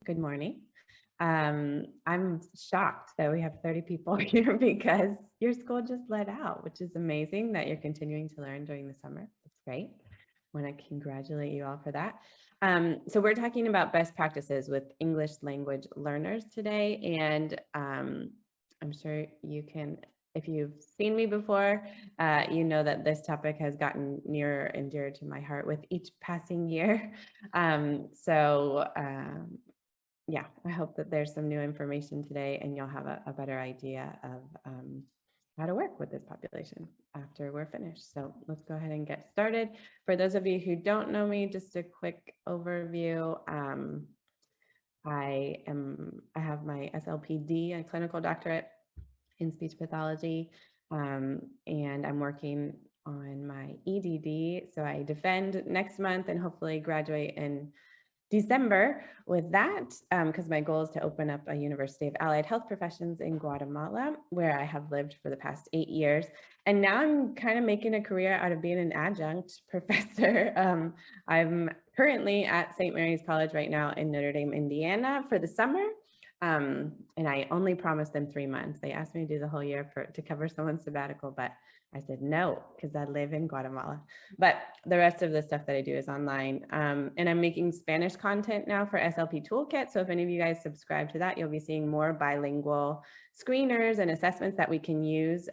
Good morning. I'm shocked that we have 30 people here because your school just let out, which is amazing that you're continuing to learn during the summer. That's great. I want to congratulate you all for that. So we're talking about best practices with English language learners today. And I'm sure you can, if you've seen me before, you know that this topic has gotten nearer and dearer to my heart with each passing year. Yeah, I hope that there's some new information today and you'll have a better idea of how to work with this population after we're finished. So let's go ahead and get started. For those of you who don't know me, just a quick overview. I have my SLPD, a clinical doctorate in speech pathology, and I'm working on my EDD. So I defend next month and hopefully graduate in December with that, because my goal is to open up a University of Allied Health Professions in Guatemala, where I have lived for the past 8 years. And now I'm kind of making a career out of being an adjunct professor. I'm currently at St. Mary's College right now in Notre Dame, Indiana for the summer. And I only promised them 3 months. They asked me to do the whole year to cover someone's sabbatical, but I said no, because I live in Guatemala. But the rest of the stuff that I do is online. And I'm making Spanish content now for SLP Toolkit. So if any of you guys subscribe to that, you'll be seeing more bilingual screeners and assessments that we can use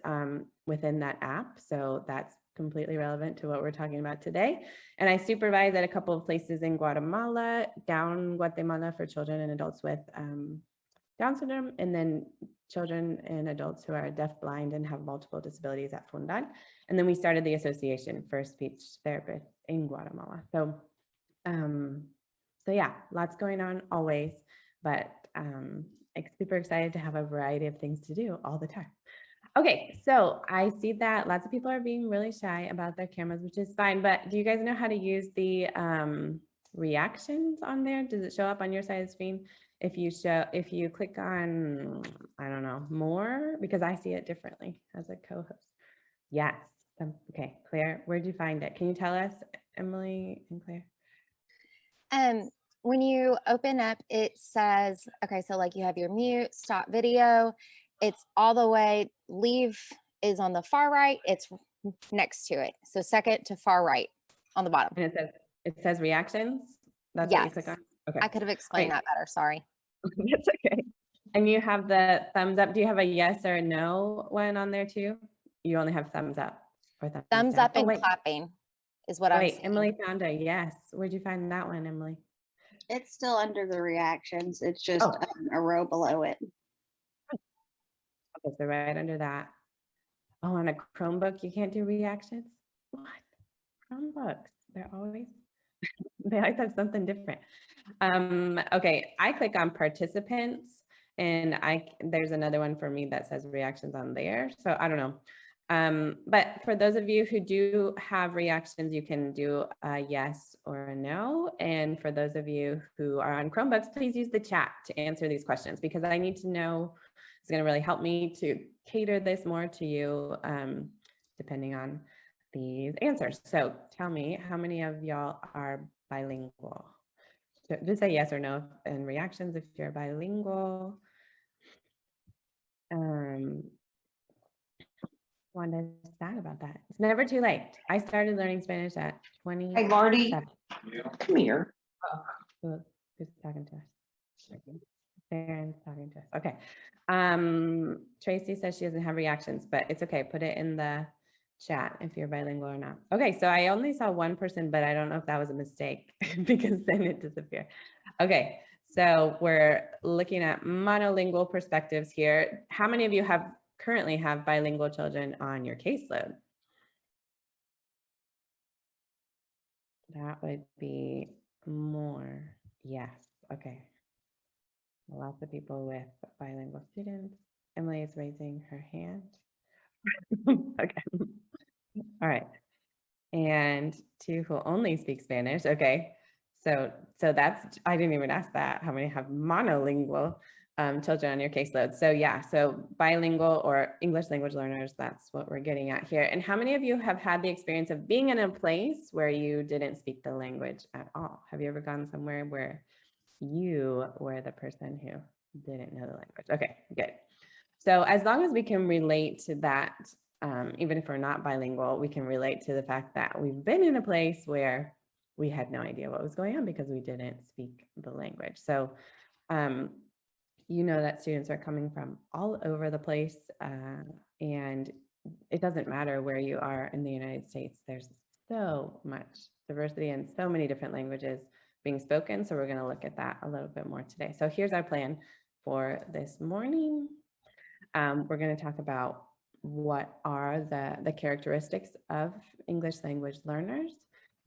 within that app. So that's completely relevant to what we're talking about today. And I supervise at a couple of places in Guatemala, Down Guatemala for children and adults with Down syndrome, and then children and adults who are deaf, blind, and have multiple disabilities at Fundan. And then we started the Association for Speech Therapists in Guatemala. So yeah, lots going on always, but I'm super excited to have a variety of things to do all the time. Okay, so I see that lots of people are being really shy about their cameras, which is fine, but do you guys know how to use the reactions on there? Does it show up on your side of the screen? If you click on, I don't know, more, because I see it differently as a co-host. Yes. Okay, Claire, where'd you find it? Can you tell us, Emily and Claire? When you open up, it says, okay, so like you have your mute, stop video. It's all the way, leave is on the far right. It's next to it. So second to far right on the bottom. And it says reactions. That's yes. What you click on? Okay. I could have explained that better. Sorry. That's okay. And you have the thumbs up. Do you have a yes or a no one on there too? You only have thumbs up or thumbs down? up and clapping is what I'm seeing. Emily found a yes. Where'd you find that one, Emily? It's still under the reactions. It's just a row below it. Okay, so right under that. Oh, on a Chromebook, you can't do reactions? What? Chromebooks, they always have something different. Okay, I click on participants and there's another one for me that says reactions on there. So I don't know. But for those of you who do have reactions, you can do a yes or a no. And for those of you who are on Chromebooks, please use the chat to answer these questions, because I need to know. It's going to really help me to cater this more to you, depending on these answers. So tell me, how many of y'all are bilingual? So just say yes or no in reactions if you're bilingual. Wanda's sad about that. It's never too late. I started learning Spanish at 20. Hey, Marty, come here. Oh, who's talking to us? Farron's talking to us. Okay. Tracy says she doesn't have reactions, but it's okay. Put it in the chat if you're bilingual or not. Okay, so I only saw one person, but I don't know if that was a mistake because then it disappeared. Okay, so we're looking at monolingual perspectives here. How many of you currently have bilingual children on your caseload? That would be more. Yes. Okay. Lots of people with bilingual students. Emily is raising her hand. Okay. All right. And 2 who only speak Spanish. Okay. So that's, I didn't even ask that. How many have monolingual children on your caseload? So yeah, so bilingual or English language learners, that's what we're getting at here. And how many of you have had the experience of being in a place where you didn't speak the language at all? Have you ever gone somewhere where you were the person who didn't know the language. Okay, good. So as long as we can relate to that, even if we're not bilingual, we can relate to the fact that we've been in a place where we had no idea what was going on because we didn't speak the language. So you know that students are coming from all over the place, and it doesn't matter where you are in the United States. There's so much diversity and so many different languages being spoken. So we're going to look at that a little bit more today. So here's our plan for this morning. We're going to talk about what are the characteristics of English language learners.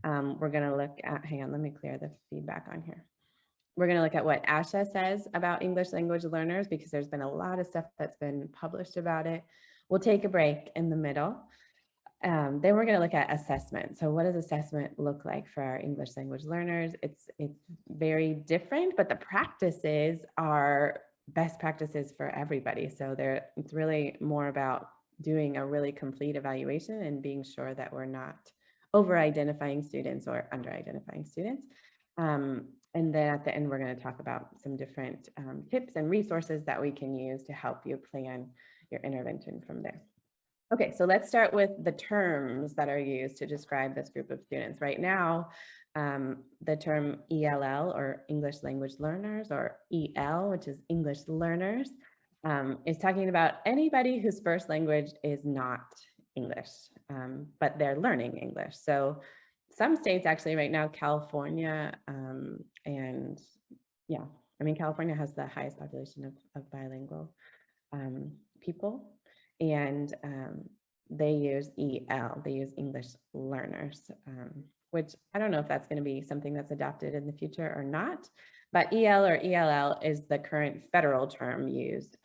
We're going to look at, hang on, let me clear the feedback on here. We're going to look at what ASHA says about English language learners, because there's been a lot of stuff that's been published about it. We'll take a break in the middle. Then we're going to look at assessment. So what does assessment look like for our English language learners? It's very different, but the practices are best practices for everybody. So it's really more about doing a really complete evaluation and being sure that we're not over-identifying students or under-identifying students. And then at the end, we're going to talk about some different tips and resources that we can use to help you plan your intervention from there. Okay, so let's start with the terms that are used to describe this group of students. Right now, the term ELL, or English language learners, or EL, which is English learners, is talking about anybody whose first language is not English, but they're learning English. So some states actually right now, California, and yeah, I mean, California has the highest population of bilingual people, and they use EL, they use English learners, which I don't know if that's going to be something that's adopted in the future or not, but EL or ELL is the current federal term used.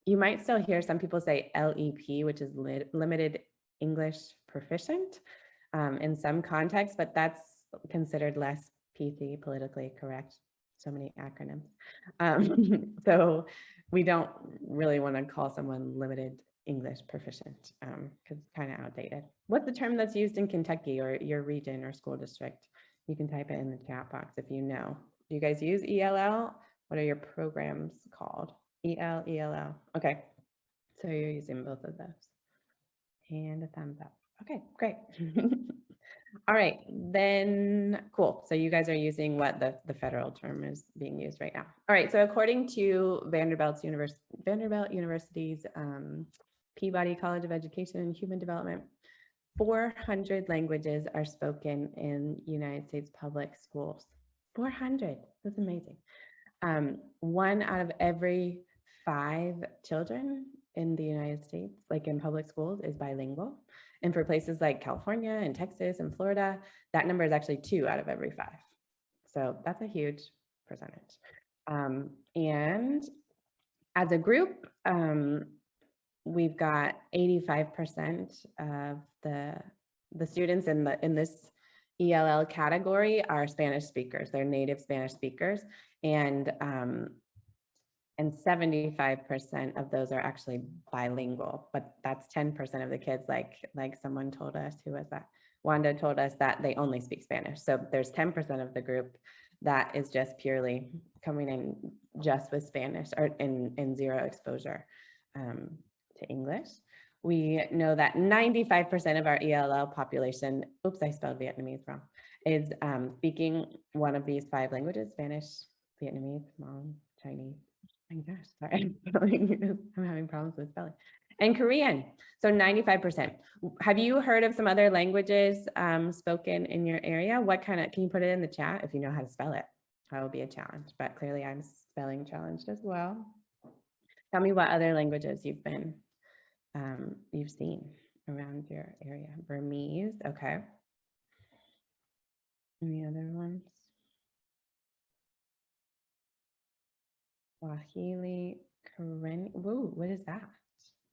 You might still hear some people say LEP, which is limited English proficient in some contexts, but that's considered less PC, politically correct. So many acronyms. So we don't really want to call someone limited English proficient because it's kind of outdated. What's the term that's used in Kentucky or your region or school district? You can type it in the chat box if you know. Do you guys use ELL? What are your programs called? EL, ELL. Okay, so you're using both of those. And a thumbs up. Okay, great. All right, then cool. So you guys are using what the federal term is being used right now. All right, so according to Vanderbilt University's Peabody College of Education and Human Development, 400 languages are spoken in United States public schools. 400, that's amazing. 1 out of every 5 children in the United States, like in public schools, is bilingual. And for places like California and Texas and Florida, that number is actually 2 out of every 5. So that's a huge percentage. And as a group, we've got 85% of the students in this ELL category are Spanish speakers. They're native Spanish speakers, and 75% of those are actually bilingual. But that's 10% of the kids, like someone told us, who was that? Wanda told us that they only speak Spanish. So there's 10% of the group that is just purely coming in just with Spanish or in zero exposure to English. We know that 95% of our ELL population, oops, I spelled Vietnamese wrong, is speaking one of these 5 languages: Spanish, Vietnamese, Hmong, Chinese. Oh my gosh, sorry, I'm having problems with spelling. And Korean, so 95%. Have you heard of some other languages spoken in your area? What kind of, can you put it in the chat if you know how to spell it? That will be a challenge, but clearly I'm spelling challenged as well. Tell me what other languages you've seen around your area. Burmese, okay. Any other ones? Swahili, Karen, whoa, what is that?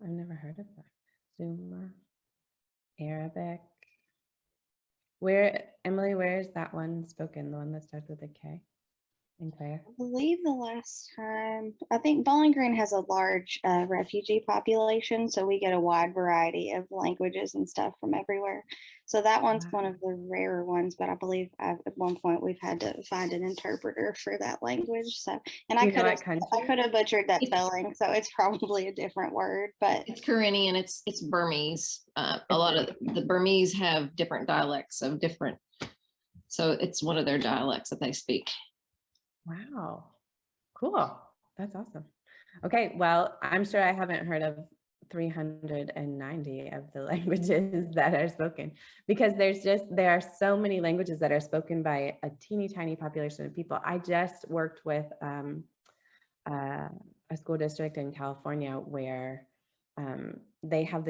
I've never heard of that. Zuma, Arabic. Emily, where is that one spoken? The one that starts with a K? And Claire? I believe the last time, I think Bowling Green has a large refugee population, so we get a wide variety of languages and stuff from everywhere. So that one's one Wow. of the rarer ones, but I believe at one point we've had to find an interpreter for that language. So, and Do I you know could have what country? butchered that spelling, so it's probably a different word, but It's Karenian, it's Burmese. A It's lot of the Burmese have different dialects of different, so it's one of their dialects that they speak. Wow. Cool. That's awesome. Okay, well, I'm sure I haven't heard of 390 of the languages that are spoken, because there are so many languages that are spoken by a teeny tiny population of people. I just worked with a school district in California where they have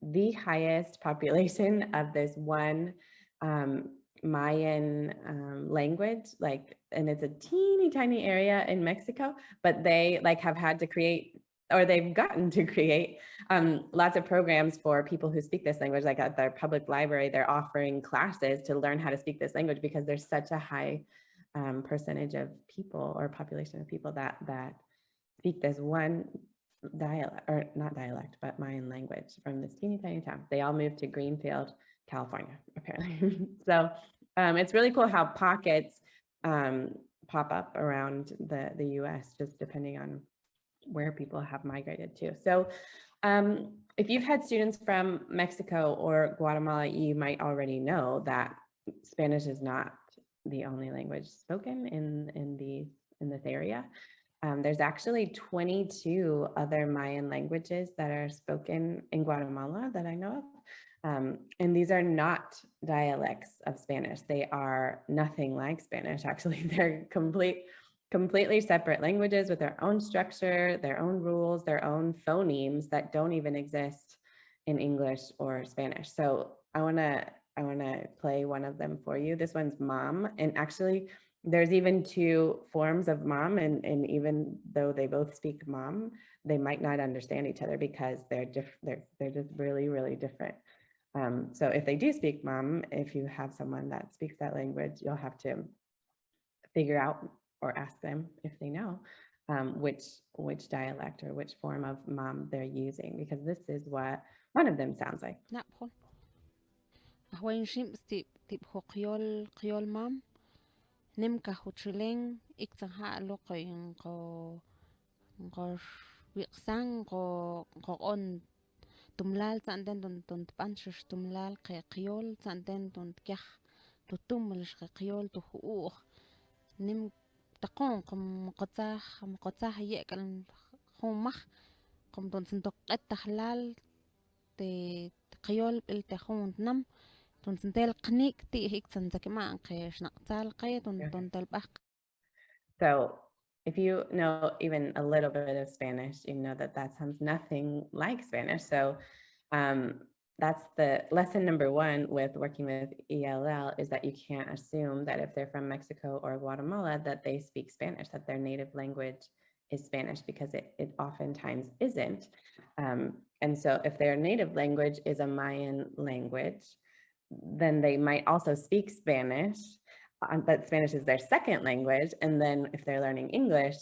the highest population of this one Mayan language, and it's a teeny tiny area in Mexico, but they have had to create, or they've gotten to create lots of programs for people who speak this language. Like at their public library, they're offering classes to learn how to speak this language because there's such a high percentage of people or population of people that speak this one dialect, or not dialect, but Mayan language from this teeny tiny town. They all moved to Greenfield, California, apparently. So it's really cool how pockets pop up around the US, just depending on where people have migrated to. So if you've had students from Mexico or Guatemala, you might already know that Spanish is not the only language spoken in this area. There's actually 22 other Mayan languages that are spoken in Guatemala that I know of. And these are not dialects of Spanish. They are nothing like Spanish, actually. They're completely separate languages with their own structure, their own rules, their own phonemes that don't even exist in English or Spanish. So I wanna play one of them for you. This one's mom, and actually there's even two forms of mom, and even though they both speak mom, they might not understand each other because they're just really, really different. So if they do speak mom, if you have someone that speaks that language, you'll have to figure out or ask them if they know which dialect or which form of mom they're using, because this is what one of them sounds like. نقول أهوين شيم تيب هو قيول مام نمكا هو تشيلين إكتها لقين قوش ويقسان قون تملال تاندن تون تبانشش تملال قيول تاندن تون تكح تتملش قيول تخوخ نم تقون قم قطاح يأكل خمخ قم تون سنتق التحلال قيول التخون نم تون سنتل قنيك تي هيك سنتكمان قيش نقتال قي تون تلبخ. So if you know even a little bit of Spanish, you know that sounds nothing like Spanish. So that's the lesson number one with working with ELL, is that you can't assume that if they're from Mexico or Guatemala that they speak Spanish, that their native language is Spanish, because it oftentimes isn't. And so if their native language is a Mayan language, then they might also speak Spanish, but Spanish is their second language. And then if they're learning English,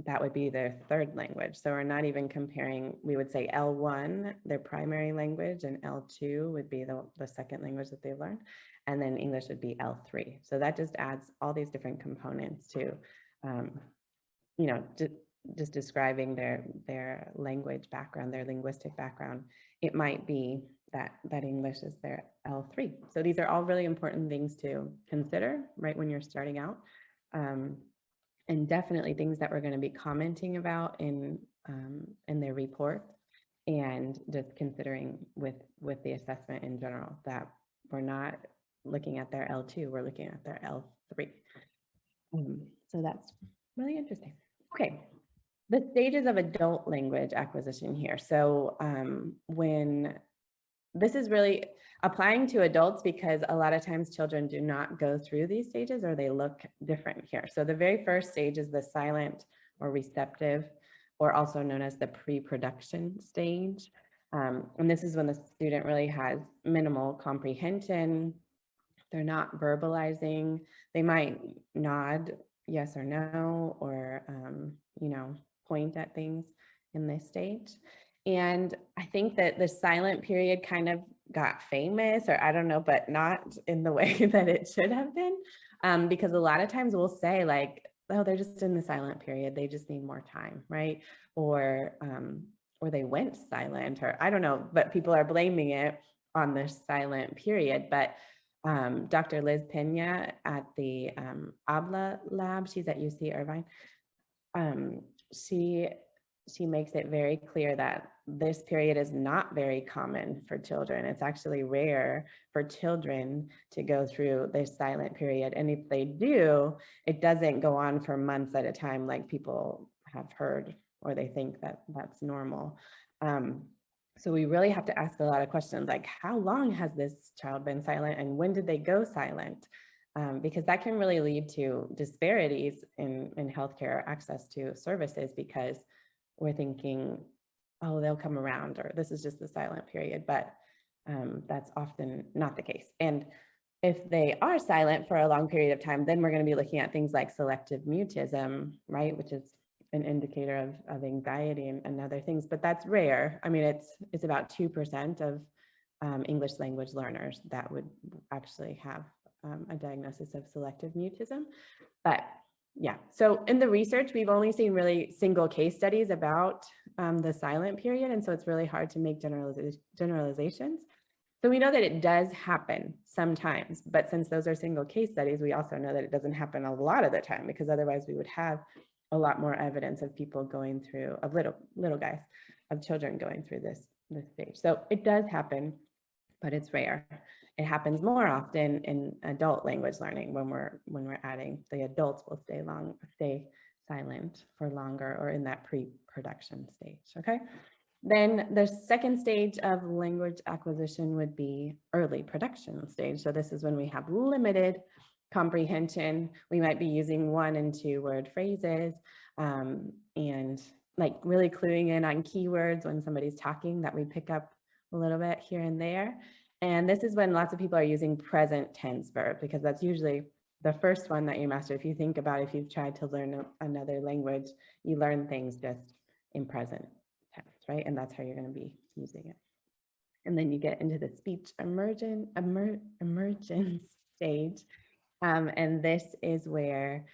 that would be their third language. So we're not even comparing. We would say L1, their primary language, and L2 would be the second language that they've learned. And then English would be L3. So that just adds all these different components to, just describing their language background, their linguistic background. It might be that English is their L3. So these are all really important things to consider right when you're starting out. And definitely things that we're going to be commenting about in their report, and just considering with the assessment in general, that we're not looking at their L2, we're looking at their L3. So that's really interesting. Okay, the stages of adult language acquisition here. So when this is really applying to adults, because a lot of times children do not go through these stages, or they look different here. So the very first stage is the silent or receptive, or also known as the pre-production stage. And this is when the student really has minimal comprehension. They're not verbalizing. They might nod yes or no, or, you know, point at things in this stage. And I think that the silent period kind of got famous, or I don't know, but not in the way that it should have been. Because a lot of times we'll say like, oh, they're just in the silent period. They just need more time, right? Or they went silent, or I don't know, but people are blaming it on the silent period. But Dr. Liz Pena at the ABLA lab, she's at UC Irvine, she makes it very clear that this period is not very common for children. It's actually rare for children to go through this silent period. And if they do, it doesn't go on for months at a time like people have heard, or they think that that's normal. So we really have to ask a lot of questions like, how long has this child been silent and when did they go silent? Because that can really lead to disparities in healthcare access to services, because we're thinking, oh, they'll come around, or this is just the silent period, but that's often not the case. And if they are silent for a long period of time, then we're going to be looking at things like selective mutism, right, which is an indicator of anxiety and other things, but that's rare. I mean, it's about 2% of English language learners that would actually have a diagnosis of selective mutism. But yeah, so in the research, we've only seen really single case studies about the silent period. And so it's really hard to make generalizations. So we know that it does happen sometimes, but since those are single case studies, we also know that it doesn't happen a lot of the time, because otherwise we would have a lot more evidence of people going through, of little guys, of children going through this stage. So it does happen, but it's rare. It happens more often in adult language learning when we're adding, the adults will stay silent for longer, or in that pre-production stage, okay? Then the second stage of language acquisition would be early production stage. So this is when we have limited comprehension. We might be using 1 and 2 word phrases, and like really cluing in on keywords when somebody's talking, that we pick up a little bit here and there. And this is when lots of people are using present tense verb, because that's usually the first one that you master. If you think about, if you've tried to learn another language, you learn things just in present tense, right? And that's how you're going to be using it. And then you get into the speech emergence stage. And this is where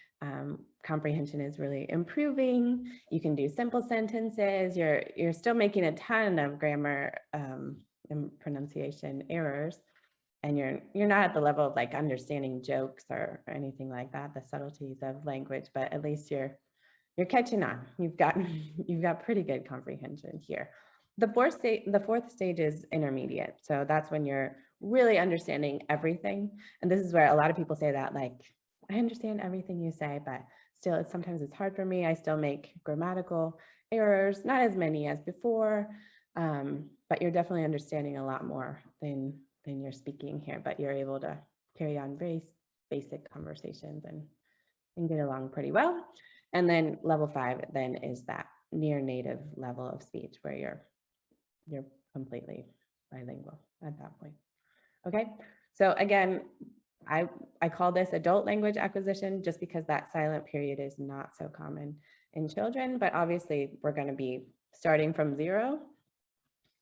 comprehension is really improving. You can do simple sentences. You're still making a ton of grammar and pronunciation errors, and you're not at the level of like understanding jokes or anything like that, the subtleties of language, but at least you're catching on. You've got pretty good comprehension here. The fourth stage is intermediate. So that's when you're really understanding everything. And this is where a lot of people say that, like, I understand everything you say, but still sometimes it's hard for me. I still make grammatical errors, not as many as before, but you're definitely understanding a lot more than you're speaking here, but you're able to carry on very basic conversations and get along pretty well. And then level 5 then is that near native level of speech, where you're completely bilingual at that point. Okay, so again, I call this adult language acquisition just because that silent period is not so common in children, but obviously we're going to be starting from 0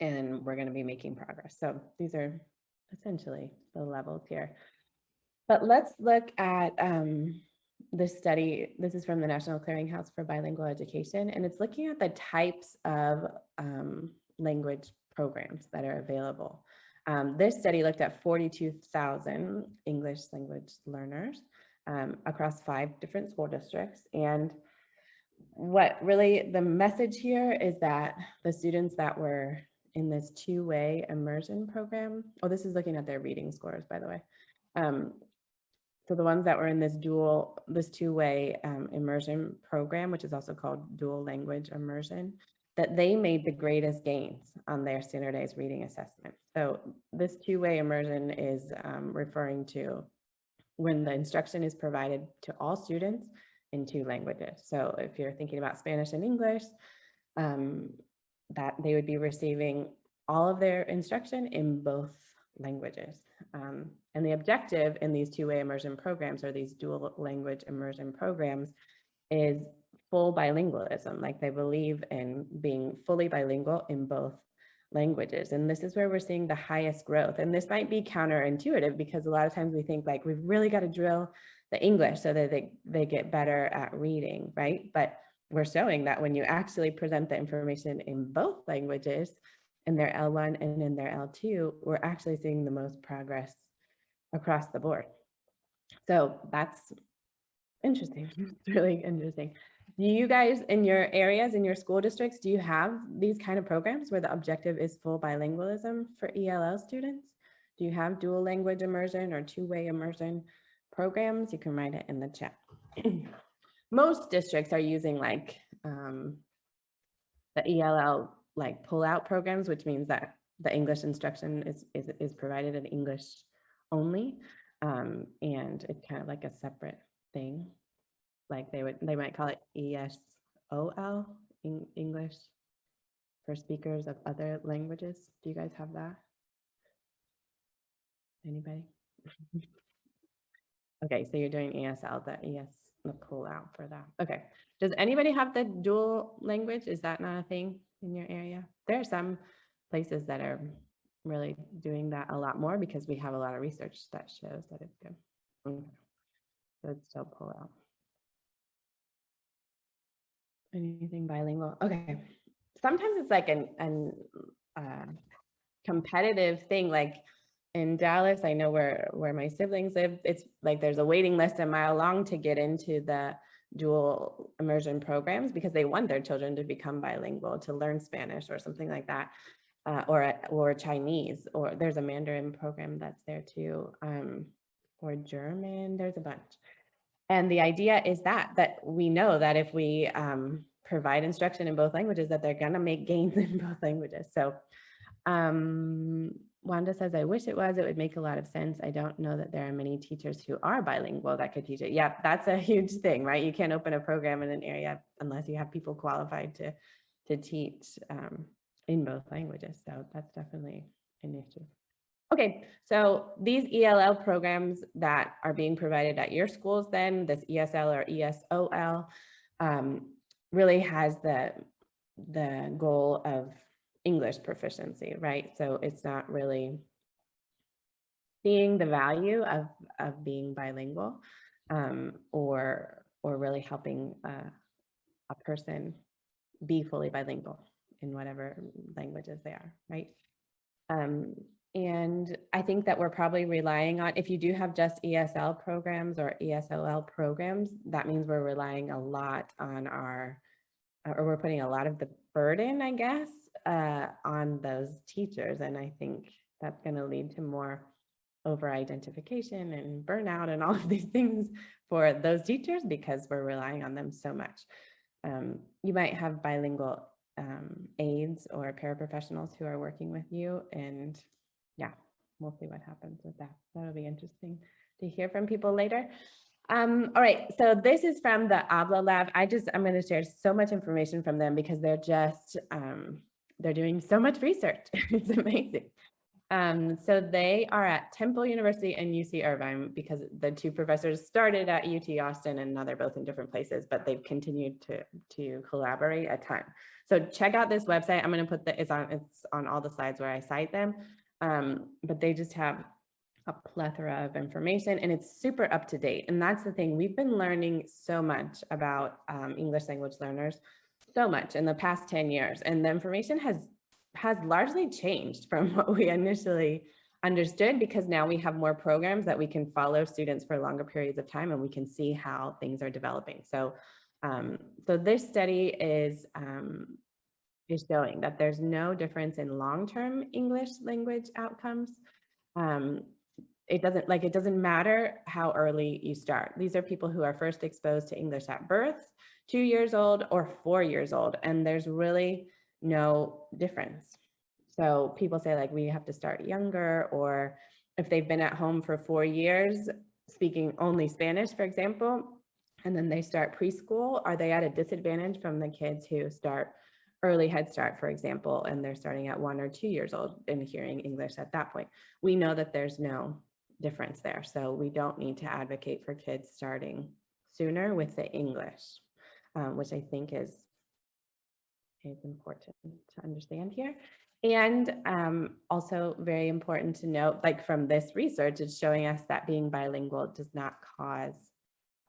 and we're going to be making progress. So these are essentially the levels here. But let's look at this study. This is from the National Clearinghouse for Bilingual Education, and it's looking at the types of language programs that are available. This study looked at 42,000 English language learners across 5 different school districts. And what really the message here is that the students that were in this 2-way immersion program, oh, this is looking at their reading scores, by the way. So the ones that were in this 2-way immersion program, which is also called dual language immersion, that they made the greatest gains on their standardized reading assessment. So this 2-way immersion is referring to when the instruction is provided to all students in 2 languages. So if you're thinking about Spanish and English, that they would be receiving all of their instruction in both languages. And the objective in these two-way immersion programs, or these dual language immersion programs, is full bilingualism. Like, they believe in being fully bilingual in both languages. And this is where we're seeing the highest growth. And this might be counterintuitive, because a lot of times we think like we've really got to drill the English so that they get better at reading, right? But we're showing that when you actually present the information in both languages, in their L1 and in their L2, we're actually seeing the most progress across the board. So that's interesting. It's really interesting. Do you guys in your areas, in your school districts, do you have these kind of programs where the objective is full bilingualism for ELL students? Do you have dual language immersion or two-way immersion programs? You can write it in the chat. Most districts are using like the ELL like pull-out programs, which means that the English instruction is provided in English only, and it's kind of like a separate thing. Like they might call it ESOL, English for speakers of other languages. Do you guys have that? Anybody? Okay, so you're doing ESL, the pull out for that. Okay. Does anybody have the dual language? Is that not a thing in your area? There are some places that are really doing that a lot more, because we have a lot of research that shows that it's good. Okay. So it's still pull out. Anything bilingual? Okay. Sometimes it's like an competitive thing. Like in Dallas, I know where my siblings live, it's like there's a waiting list a mile long to get into the dual immersion programs, because they want their children to become bilingual, to learn Spanish or something like that, or Chinese, or there's a Mandarin program that's there too, or German, there's a bunch. And the idea is that we know that if we provide instruction in both languages, that they're gonna make gains in both languages. So Wanda says, I wish it would make a lot of sense. I don't know that there are many teachers who are bilingual that could teach it. Yeah, that's a huge thing, right? You can't open a program in an area unless you have people qualified to teach in both languages. So that's definitely an issue. Okay, so these ELL programs that are being provided at your schools, then this ESL or ESOL really has the goal of English proficiency, right? So it's not really seeing the value of being bilingual, or really helping a person be fully bilingual in whatever languages they are, right? And I think that we're probably relying on, if you do have just ESL programs or ESOL programs, that means we're relying a lot on or we're putting a lot of the burden, I guess, on those teachers. And I think that's going to lead to more over-identification and burnout and all of these things for those teachers, because we're relying on them so much. You might have bilingual aides or paraprofessionals who are working with you, and yeah, we'll see what happens with that. That'll be interesting to hear from people later. All right, so this is from the ABLA lab. I'm going to share so much information from them, because they're just, they're doing so much research. It's amazing. So they are at Temple University and UC Irvine, because the two professors started at UT Austin, and now they're both in different places, but they've continued to collaborate a ton. So check out this website. I'm going to put it's on all the slides where I cite them. But they just have a plethora of information, and it's super up to date. And that's the thing, we've been learning so much about English language learners, so much in the past 10 years. And the information has largely changed from what we initially understood, because now we have more programs that we can follow students for longer periods of time, and we can see how things are developing. So, so this study is showing that there's no difference in long-term English language outcomes. It doesn't matter how early you start. These are people who are first exposed to English at birth, 2 years old or 4 years old, and there's really no difference. So people say like we have to start younger, or if they've been at home for 4 years speaking only Spanish, for example, and then they start preschool, are they at a disadvantage from the kids who start early Head Start, for example, and they're starting at 1 or 2 years old and hearing English at that point. We know that there's no difference there. So we don't need to advocate for kids starting sooner with the English, which I think is important to understand here. And also very important to note, like from this research, it's showing us that being bilingual does not cause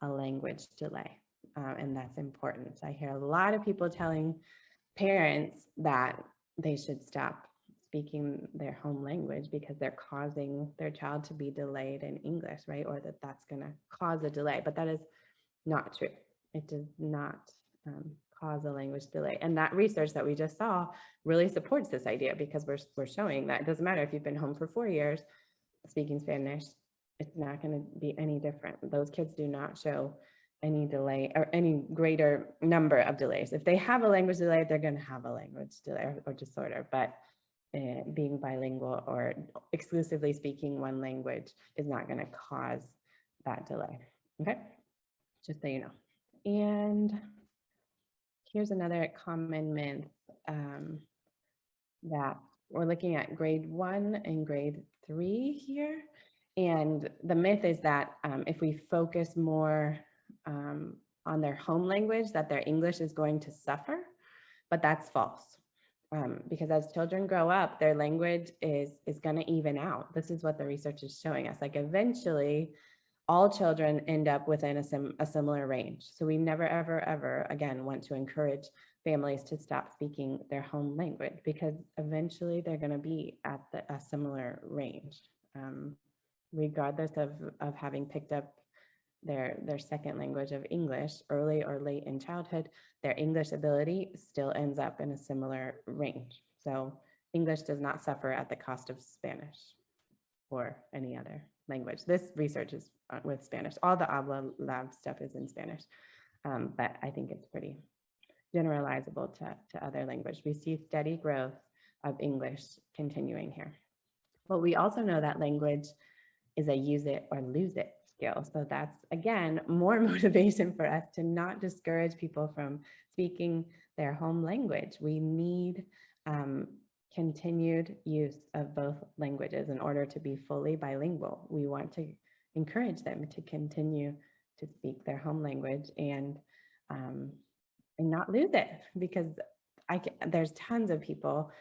a language delay. And that's important. I hear a lot of people telling parents that they should stop speaking their home language because they're causing their child to be delayed in English, right? Or that that's going to cause a delay, but that is not true. It does not cause a language delay. And that research that we just saw really supports this idea, because we're showing that it doesn't matter if you've been home for 4 years speaking Spanish, it's not going to be any different. Those kids do not show any delay or any greater number of delays. If they have a language delay, they're going to have a language delay or disorder, but being bilingual or exclusively speaking one language is not going to cause that delay. Okay, just so you know. And here's another common myth that we're looking at grade 1 and grade 3 here. And the myth is that if we focus more on their home language, that their English is going to suffer, but that's false. Because as children grow up, their language is going to even out. This is what the research is showing us. Like eventually, all children end up within a similar range. So we never, ever, ever, again, want to encourage families to stop speaking their home language, because eventually they're going to be at a similar range. Regardless of having picked up their second language of English early or late in childhood, their English ability still ends up in a similar range. So English does not suffer at the cost of Spanish or any other language. This research is with Spanish. All the Habla Lab stuff is in Spanish, but I think it's pretty generalizable to other language. We see steady growth of English continuing here. But we also know that language is a use it or lose it skill. So that's, again, more motivation for us to not discourage people from speaking their home language. We need continued use of both languages in order to be fully bilingual. We want to encourage them to continue to speak their home language and not lose it, because there's tons of people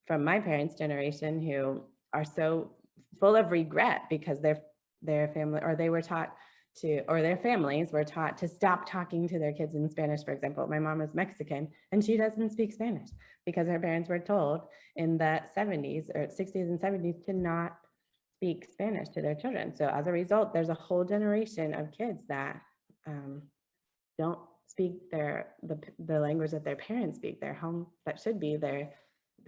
from my parents' generation who are so full of regret because their family, or they were taught to, or their families were taught to stop talking to their kids in Spanish. For example, my mom is Mexican and she doesn't speak Spanish because her parents were told in the 70s or 60s and 70s to not speak Spanish to their children. So as a result, there's a whole generation of kids that don't speak the language that their parents speak, their home, that should be their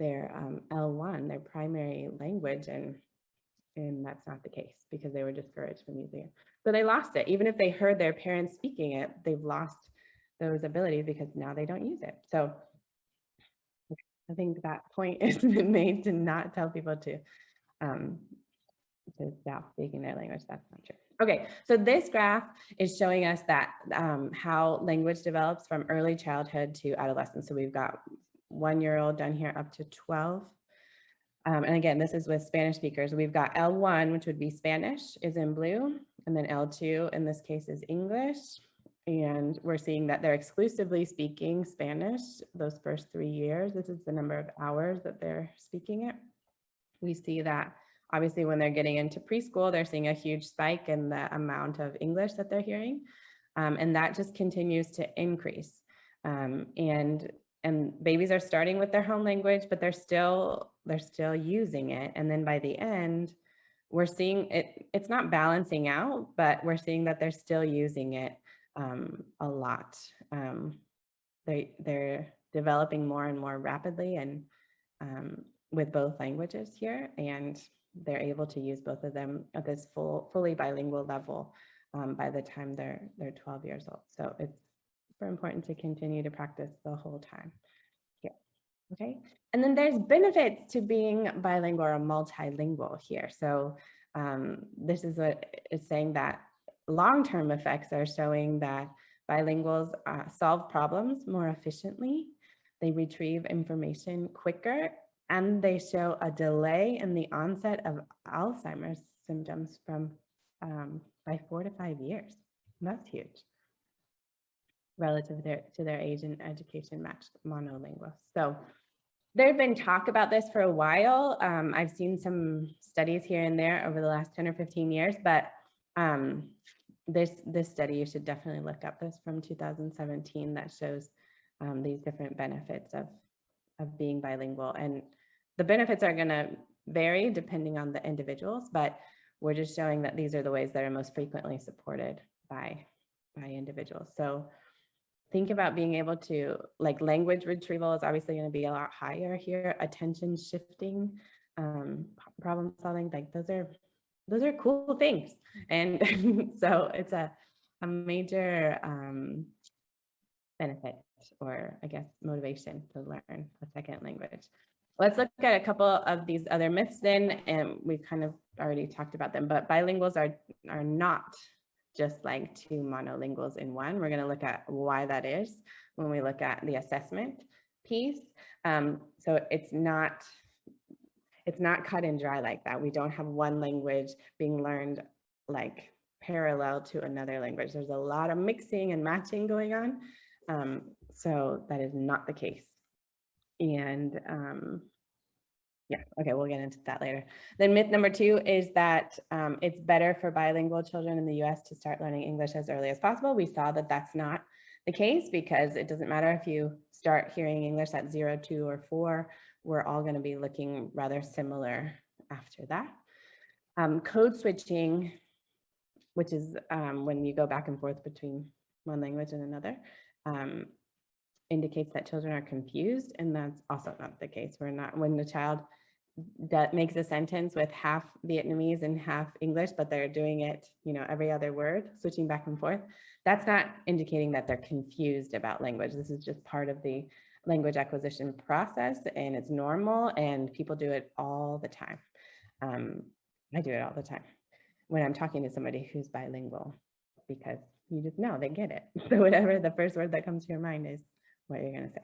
L1, their primary language, and that's not the case because they were discouraged from using it. So they lost it. Even if they heard their parents speaking it, they've lost those abilities because now they don't use it. So I think that point has been made to not tell people to stop speaking their language. That's not true. Okay, so this graph is showing us that how language develops from early childhood to adolescence. So we've got 1-year-old down here up to 12. And again, this is with Spanish speakers. We've got L1, which would be Spanish, is in blue, and then L2 in this case is English. And we're seeing that they're exclusively speaking Spanish those first 3 years. This is the number of hours that they're speaking it. We see that obviously when they're getting into preschool, they're seeing a huge spike in the amount of English that they're hearing. And that just continues to increase. And babies are starting with their home language, but they're still using it. And then by the end, we're seeing it's not balancing out, but we're seeing that they're still using it a lot. They're developing more and more rapidly and with both languages here, and they're able to use both of them at this fully bilingual level by the time they're 12 years old. So it's super important to continue to practice the whole time here. Okay, and then there's benefits to being bilingual or multilingual here. So this is what it's saying, that long-term effects are showing that bilinguals solve problems more efficiently. they retrieve information quicker, and they show a delay in the onset of Alzheimer's symptoms from by 4 to 5 years. That's huge relative to their age and education matched monolingual. So there's been talk about this for a while. I've seen some studies here and there over the last 10 or 15 years, but this study, you should definitely look up. This from 2017 that shows these different benefits of being bilingual. And the benefits are going to vary depending on the individuals, but we're just showing that these are the ways that are most frequently supported by individuals. So think about being able to, like, language retrieval is obviously going to be a lot higher here. Attention shifting, problem solving, like those are cool things. And so it's a major benefit, or I guess motivation, to learn a second language. Let's look at a couple of these other myths then, and we've kind of already talked about them, but bilinguals are not just like two monolinguals in one. We're going to look at why that is when we look at the assessment piece. So it's not cut and dry like that. We don't have one language being learned like parallel to another language. There's a lot of mixing and matching going on. So that is not the case. And yeah, okay, we'll get into that later. Then myth number 2 is that it's better for bilingual children in the US to start learning English as early as possible. We saw that that's not the case, because it doesn't matter if you start hearing English at 0, 2, or 4, we're all going to be looking rather similar after that. Code switching, which is when you go back and forth between one language and another, indicates that children are confused, and that's also not the case. We're not, when the child that makes a sentence with half Vietnamese and half English, but they're doing it, every other word, switching back and forth, that's not indicating that they're confused about language. This is just part of the language acquisition process, and it's normal, and people do it all the time. I do it all the time when I'm talking to somebody who's bilingual, because you just know they get it. So whatever the first word that comes to your mind is what you're going to say.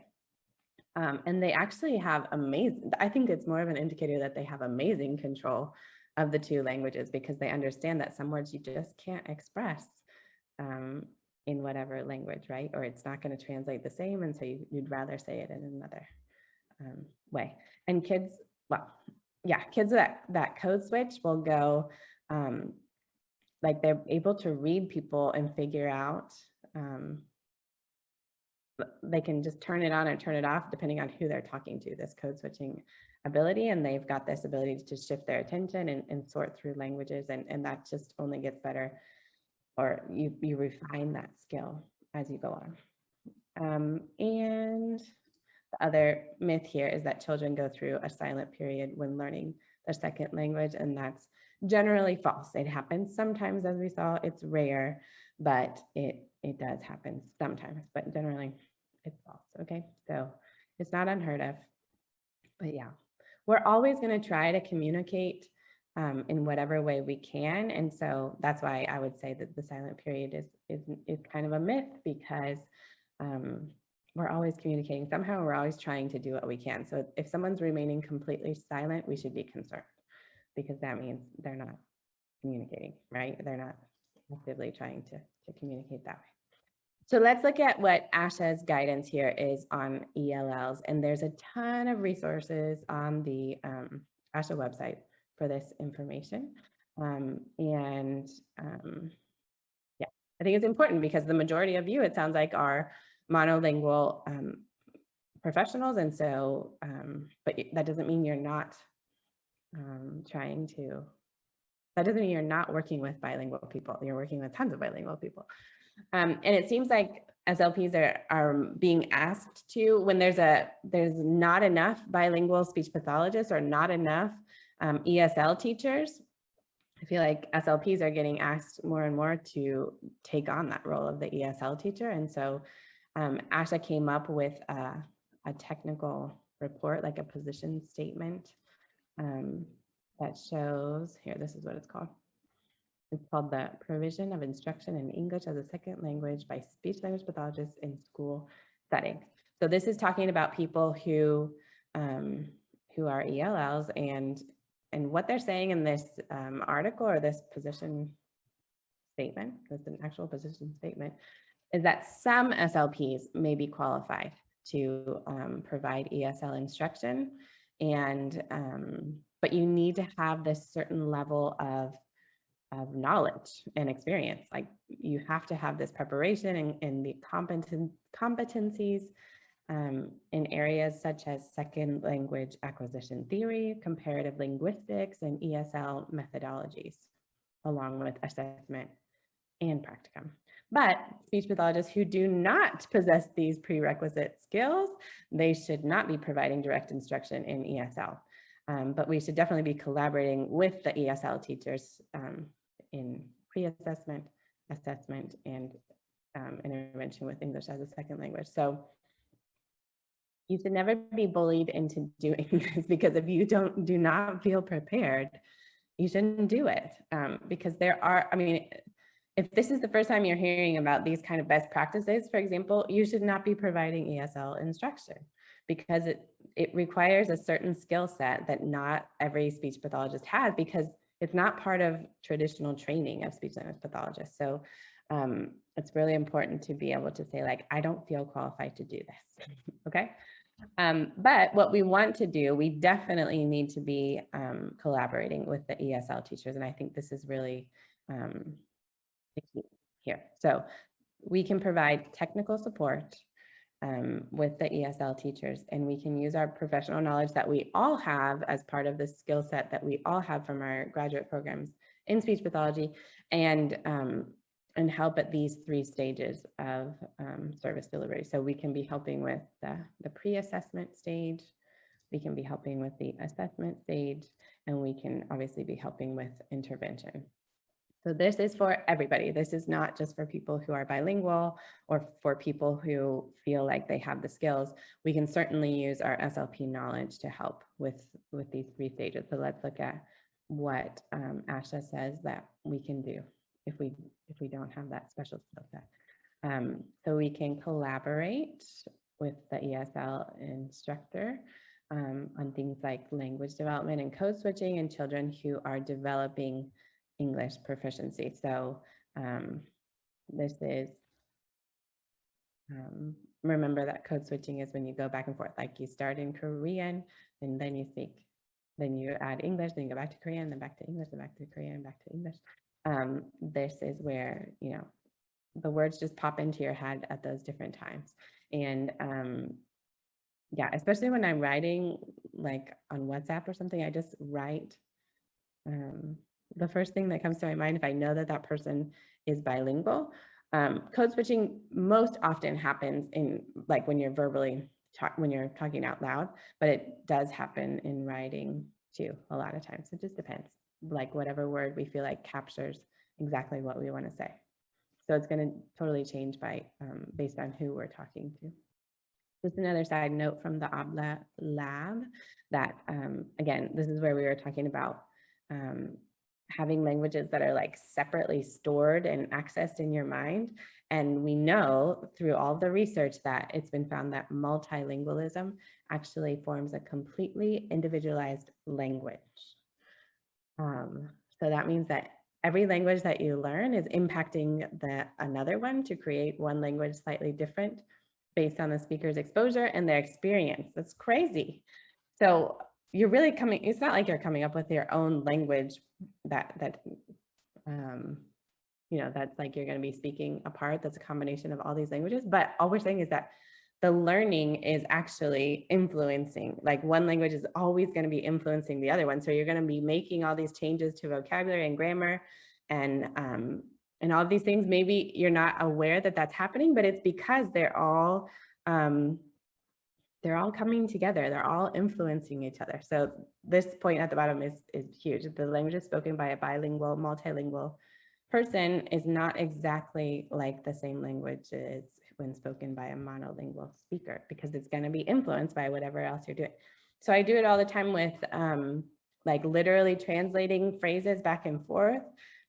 And they actually have amazing, I think it's more of an indicator that they have amazing control of the two languages, because they understand that some words you just can't express in whatever language, right? Or it's not going to translate the same, and so you'd rather say it in another way. And kids, well, yeah, kids that code switch will go, like they're able to read people and figure out, they can just turn it on and turn it off depending on who they're talking to, this code switching ability. And they've got this ability to shift their attention and sort through languages. And that just only gets better, or you refine that skill as you go on. And the other myth here is that children go through a silent period when learning their second language, and that's generally false. It happens sometimes, as we saw. It's rare, but it does happen sometimes, but generally it's false. Okay, so it's not unheard of, but yeah, we're always going to try to communicate in whatever way we can, and so that's why I would say that the silent period is kind of a myth, because we're always communicating somehow. We're always trying to do what we can. So if someone's remaining completely silent, we should be concerned, because that means they're not communicating, right? They're not actively trying to communicate that way. So let's look at what ASHA's guidance here is on ELLs. And there's a ton of resources on the ASHA website for this information. Yeah, I think it's important, because the majority of you, it sounds like, are monolingual professionals. And so, but that doesn't mean you're not that doesn't mean you're not working with bilingual people. You're working with tons of bilingual people. And it seems like SLPs are being asked to, when there's not enough bilingual speech pathologists or not enough ESL teachers, I feel like SLPs are getting asked more and more to take on that role of the ESL teacher. And so ASHA came up with a technical report, like a position statement that shows, here, this is what it's called. It's called the Provision of Instruction in English as a Second Language by Speech Language Pathologists in School Settings. So this is talking about people who are ELLs, and what they're saying in this article or this position statement, that's an actual position statement, is that some SLPs may be qualified to provide ESL instruction, and but you need to have this certain level of knowledge and experience. Like you have to have this preparation and the competencies in areas such as second language acquisition theory, comparative linguistics, and ESL methodologies, along with assessment and practicum. But speech pathologists who do not possess these prerequisite skills, they should not be providing direct instruction in ESL. But we should definitely be collaborating with the ESL teachers in pre-assessment, assessment, and intervention with English as a second language. So you should never be bullied into doing this, because if you do not feel prepared, you shouldn't do it. Because there are, I mean, if this is the first time you're hearing about these kind of best practices, for example, you should not be providing ESL instruction, because it requires a certain skill set that not every speech pathologist has, because it's not part of traditional training of speech language pathologists. So it's really important to be able to say, like, I don't feel qualified to do this, okay? But what we want to do, we definitely need to be collaborating with the ESL teachers. And I think this is really here. So we can provide technical support with the ESL teachers, and we can use our professional knowledge that we all have as part of the skill set that we all have from our graduate programs in speech pathology, and help at these 3 stages of service delivery. So we can be helping with the pre-assessment stage, we can be helping with the assessment stage, and we can obviously be helping with intervention. So this is for everybody. This is not just for people who are bilingual or for people who feel like they have the skills. We can certainly use our SLP knowledge to help with these 3 stages. So let's look at what Asha says that we can do if we don't have that special skill set. So we can collaborate with the ESL instructor on things like language development and code switching in children who are developing English proficiency. So this is, remember that code switching is when you go back and forth, like you start in Korean and then you speak, then you add English, then you go back to Korean, then back to English, then back to Korean, back to English. This is where, you know, the words just pop into your head at those different times. And yeah, especially when I'm writing like on WhatsApp or something, I just write the first thing that comes to my mind if I know that that person is bilingual. Code switching most often happens in like when you're when you're talking out loud, but it does happen in writing too a lot of times. It just depends, like whatever word we feel like captures exactly what we want to say. So it's going to totally change by based on who we're talking to. Just another side note from the OBLA lab that, again, this is where we were talking about having languages that are like separately stored and accessed in your mind. And we know through all the research that it's been found that multilingualism actually forms a completely individualized language. So that means that every language that you learn is impacting another one to create one language slightly different based on the speaker's exposure and their experience. That's crazy. So you're really it's not like you're coming up with your own language that you know, that's like you're going to be speaking a part that's a combination of all these languages. But all we're saying is that the learning is actually influencing, like one language is always going to be influencing the other one. So you're going to be making all these changes to vocabulary and grammar and all of these things. Maybe you're not aware that that's happening, but it's because they're all coming together. They're all influencing each other. So this point at the bottom is huge. The language spoken by a bilingual, multilingual person is not exactly like the same language as when spoken by a monolingual speaker, because it's going to be influenced by whatever else you're doing. So I do it all the time with like literally translating phrases back and forth,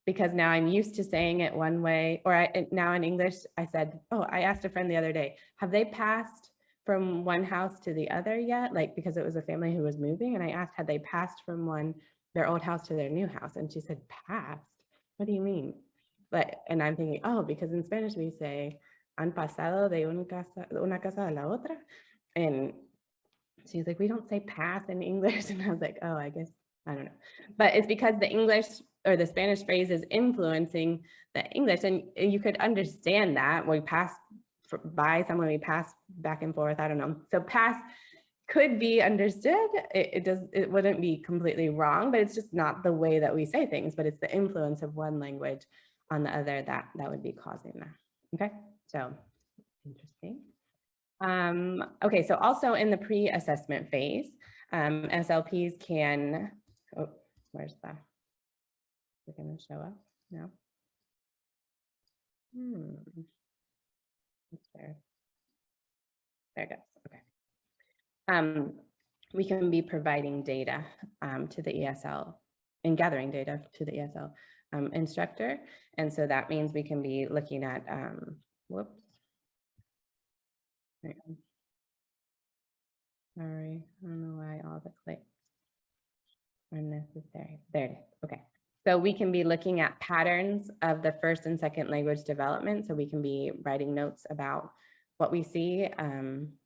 because now I'm used to saying it one way, or now in English, I said, oh, I asked a friend the other day, have they passed from one house to the other yet, like because it was a family who was moving, and I asked had they passed from their old house to their new house, and she said passed. What do you mean? And I'm thinking, oh, because in Spanish we say han pasado de una casa a la otra, and she's like, we don't say pass in English, and I was like, oh, I guess I don't know, but it's because the English or the Spanish phrase is influencing the English, and you could understand that we pass by someone, we pass back and forth. I don't know. So pass could be understood. It wouldn't be completely wrong, but it's just not the way that we say things, but it's the influence of one language on the other that would be causing that. Okay, so interesting. Okay, so also in the pre-assessment phase, SLPs can, oh, where's the, is it gonna show up? No. There it goes, okay. We can be providing data to the ESL and gathering data to the ESL instructor. And so that means we can be looking at, whoops. Sorry, I don't know why all the clicks are necessary. There it is, okay. So we can be looking at patterns of the first and second language development. So we can be writing notes about what we see,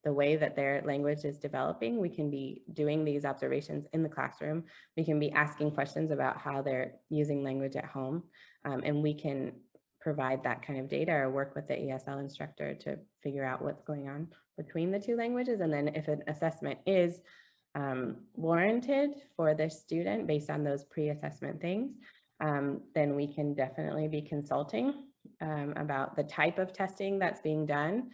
the way that their language is developing. We can be doing these observations in the classroom. We can be asking questions about how they're using language at home. And we can provide that kind of data or work with the ESL instructor to figure out what's going on between the two languages. And then if an assessment is warranted for the student based on those pre-assessment things, then we can definitely be consulting about the type of testing that's being done,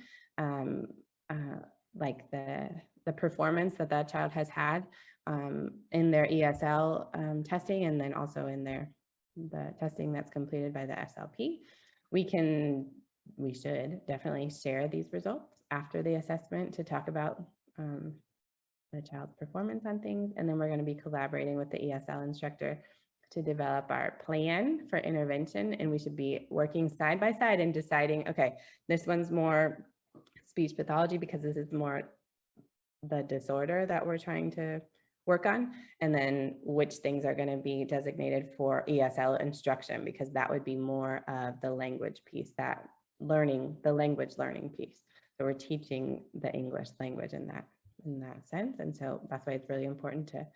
like the performance that that child has had in their ESL testing, and then also in the testing that's completed by the SLP. We should definitely share these results after the assessment to talk about the child's performance on things. And then we're going to be collaborating with the ESL instructor to develop our plan for intervention. And we should be working side by side and deciding, okay, this one's more speech pathology because this is more the disorder that we're trying to work on. And then which things are going to be designated for ESL instruction, because that would be more of the language piece, the language learning piece. So we're teaching the English language in that sense. And so that's why it's really important to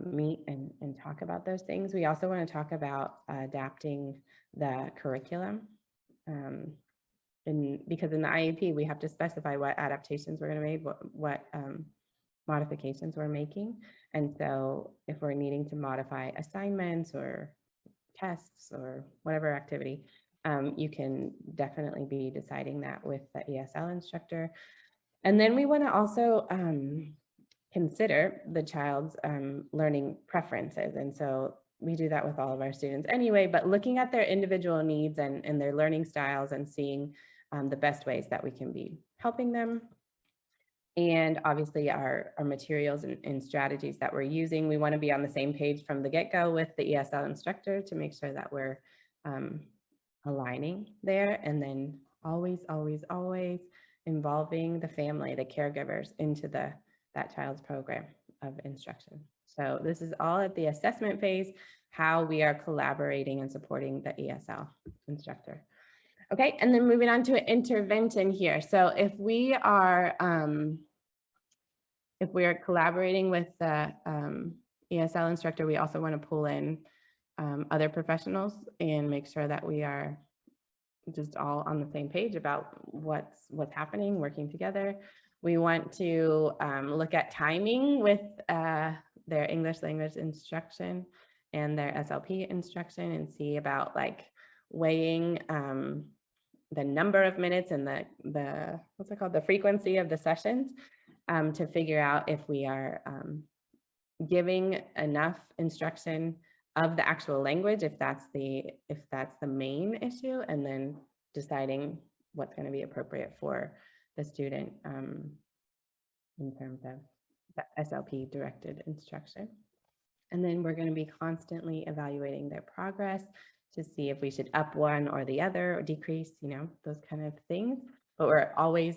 meet and talk about those things. We also want to talk about adapting the curriculum. Because in the IEP, we have to specify what adaptations we're going to make, what modifications we're making. And so if we're needing to modify assignments or tests or whatever activity, you can definitely be deciding that with the ESL instructor. And then we want to also consider the child's learning preferences. And so we do that with all of our students anyway, but looking at their individual needs and their learning styles and seeing the best ways that we can be helping them. And obviously our materials and strategies that we're using, we want to be on the same page from the get-go with the ESL instructor to make sure that we're aligning there. And then always, always, always involving the family, the caregivers into that child's program of instruction. So this is all at the assessment phase, how we are collaborating and supporting the ESL instructor. Okay, and then moving on to an intervention here. So if we are collaborating with the ESL instructor, we also want to pull in other professionals and make sure that we are just all on the same page about what's happening, working together. We want to look at timing with their English language instruction and their SLP instruction and see about like weighing the number of minutes and the what's it called, the frequency of the sessions to figure out if we are giving enough instruction of the actual language, if that's the main issue, and then deciding what's going to be appropriate for the student in terms of the SLP directed instruction. And then we're going to be constantly evaluating their progress to see if we should up one or the other or decrease, those kind of things. But we're always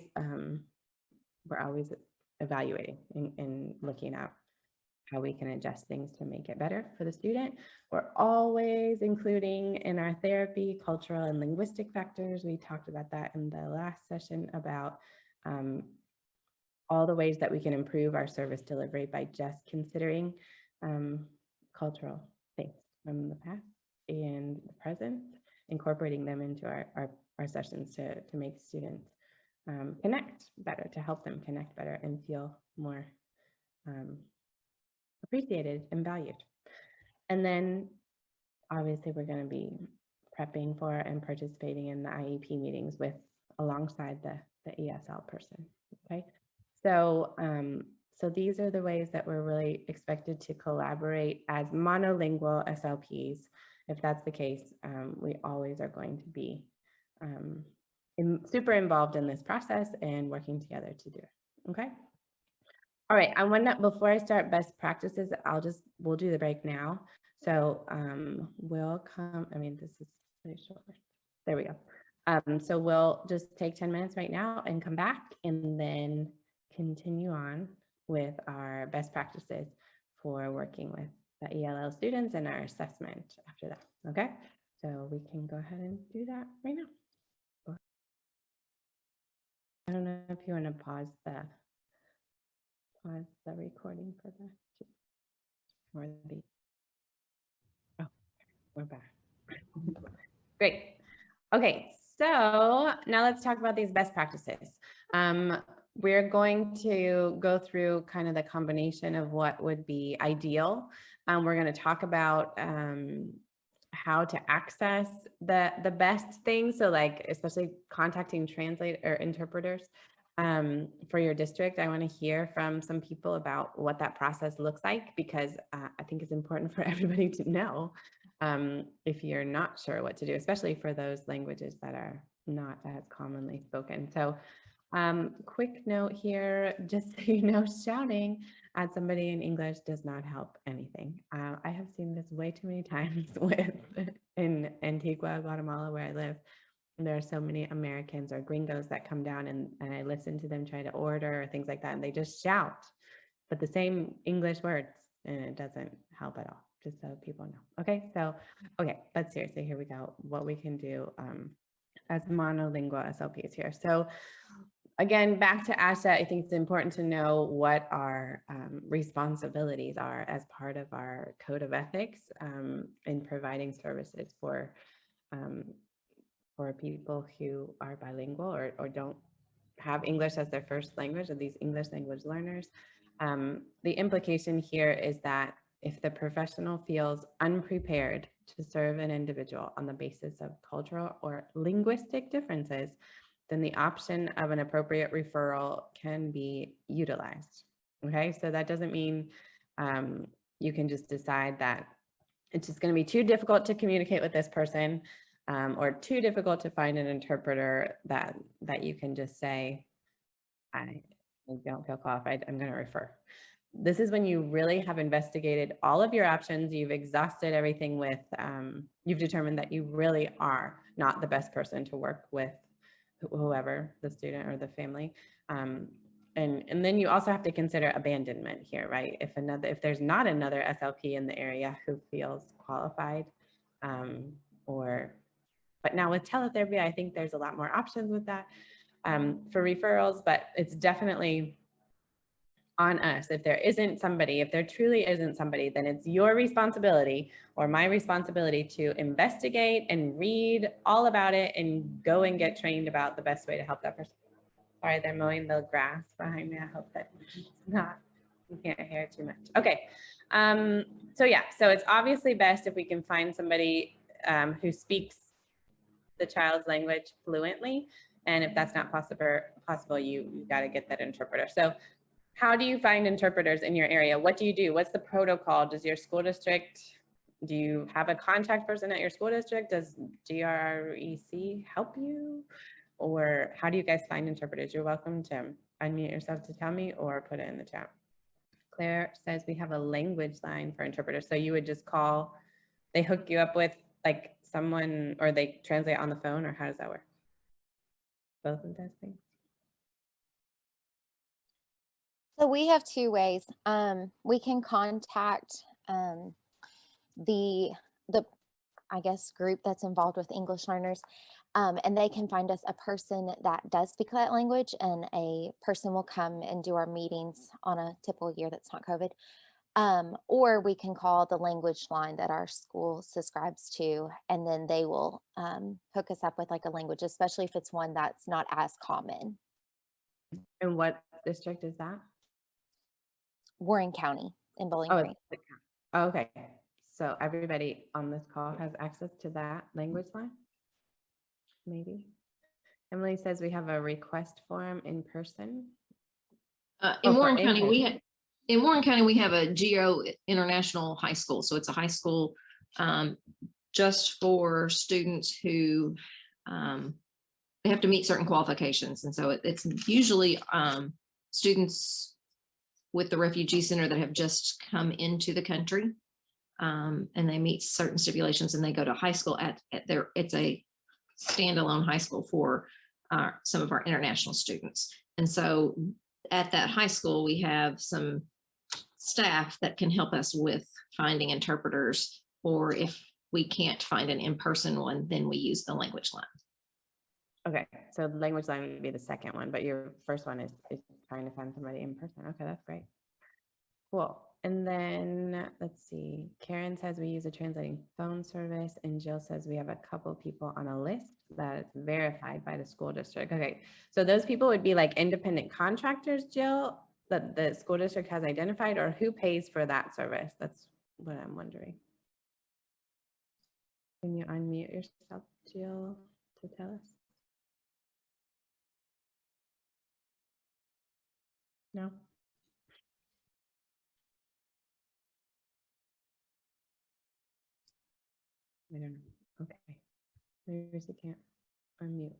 we're always evaluating and looking at how we can adjust things to make it better for the student. We're always including in our therapy, cultural and linguistic factors. We talked about that in the last session about all the ways that we can improve our service delivery by just considering cultural things from the past and the present, incorporating them into our sessions to make students connect better, to help them connect better and feel more appreciated and valued. And then obviously we're going to be prepping for and participating in the IEP meetings with alongside the ESL person. Okay, so so these are the ways that we're really expected to collaborate as monolingual SLPs. If that's the case, we always are going to be super involved in this process and working together to do it. Okay. All right, I want to, before I start best practices, we'll do the break now. So we'll come, I mean, this is pretty short. There we go. So we'll just take 10 minutes right now and come back and then continue on with our best practices for working with the ELL students and our assessment after that, okay? So we can go ahead and do that right now. I don't know if you want to pause the recording for that. Or the, oh, we're back. Great. Okay, so now let's talk about these best practices. We're going to go through kind of the combination of what would be ideal. We're going to talk about how to access the best things. So like, especially contacting translate or interpreters for your district. I want to hear from some people about what that process looks like, because I think it's important for everybody to know if you're not sure what to do, especially for those languages that are not as commonly spoken. So quick note here, just so you know, shouting at somebody in English does not help anything. I have seen this way too many times in Antigua, Guatemala, where I live. There are so many Americans or gringos that come down and I listen to them try to order or things like that, and they just shout, but the same English words, and it doesn't help at all, just so people know. Okay, so, okay, but seriously, here we go. What we can do as monolingual SLPs here. So again, back to ASHA, I think it's important to know what our responsibilities are as part of our code of ethics in providing services for people who are bilingual or don't have English as their first language, or these English language learners. The implication here is that if the professional feels unprepared to serve an individual on the basis of cultural or linguistic differences, then the option of an appropriate referral can be utilized. Okay, so that doesn't mean you can just decide that it's just going to be too difficult to communicate with this person or too difficult to find an interpreter that you can just say, I don't feel qualified, I'm going to refer. This is when you really have investigated all of your options, you've exhausted everything with, you've determined that you really are not the best person to work with whoever, the student or the family. And then you also have to consider abandonment here, right? If there's not another SLP in the area who feels qualified, but now with teletherapy, I think there's a lot more options with that for referrals, but it's definitely on us. If there truly isn't somebody, then it's your responsibility or my responsibility to investigate and read all about it and go and get trained about the best way to help that person. Sorry, they're mowing the grass behind me. I hope that it's not, you can't hear it too much. Okay. So yeah, so it's obviously best if we can find somebody who speaks the child's language fluently. And if that's not possible, you got to get that interpreter. So how do you find interpreters in your area? What do you do? What's the protocol? Does your school district, do you have a contact person at your school district? Does GREC help you? Or how do you guys find interpreters? You're welcome to unmute yourself to tell me or put it in the chat. Claire says we have a language line for interpreters. So you would just call, they hook you up with like someone, or they translate on the phone, or how does that work? Both of those things? So we have two ways. We can contact the I guess group that's involved with English learners, and they can find us a person that does speak that language, and a person will come and do our meetings on a typical year that's not COVID. Or we can call the language line that our school subscribes to, and then they will hook us up with like a language, especially if it's one that's not as common. And what district is that? Warren County in Bowling Oh, Green. it's the okay. So everybody on this call has access to that language line? Maybe. Emily says we have a request form in person. In Oh, for Warren County, in-person. in Warren County, we have a GEO International High School. So it's a high school just for students who they have to meet certain qualifications. And so it's usually students with the refugee center that have just come into the country, and they meet certain stipulations, and they go to high school at their, it's a standalone high school for some of our international students. And so at that high school, we have some staff that can help us with finding interpreters, or if we can't find an in-person one, then we use the language line. Okay, so the language line would be the second one, but your first one is trying to find somebody in person. Okay, that's great. Cool. And then let's see, Karen says we use a translating phone service, and Jill says we have a couple people on a list that is verified by the school district. Okay, so those people would be like independent contractors, Jill, that the school district has identified, or who pays for that service? That's what I'm wondering. Can you unmute yourself, Jill, to tell us? No? I don't know. Okay. Maybe she can't unmute.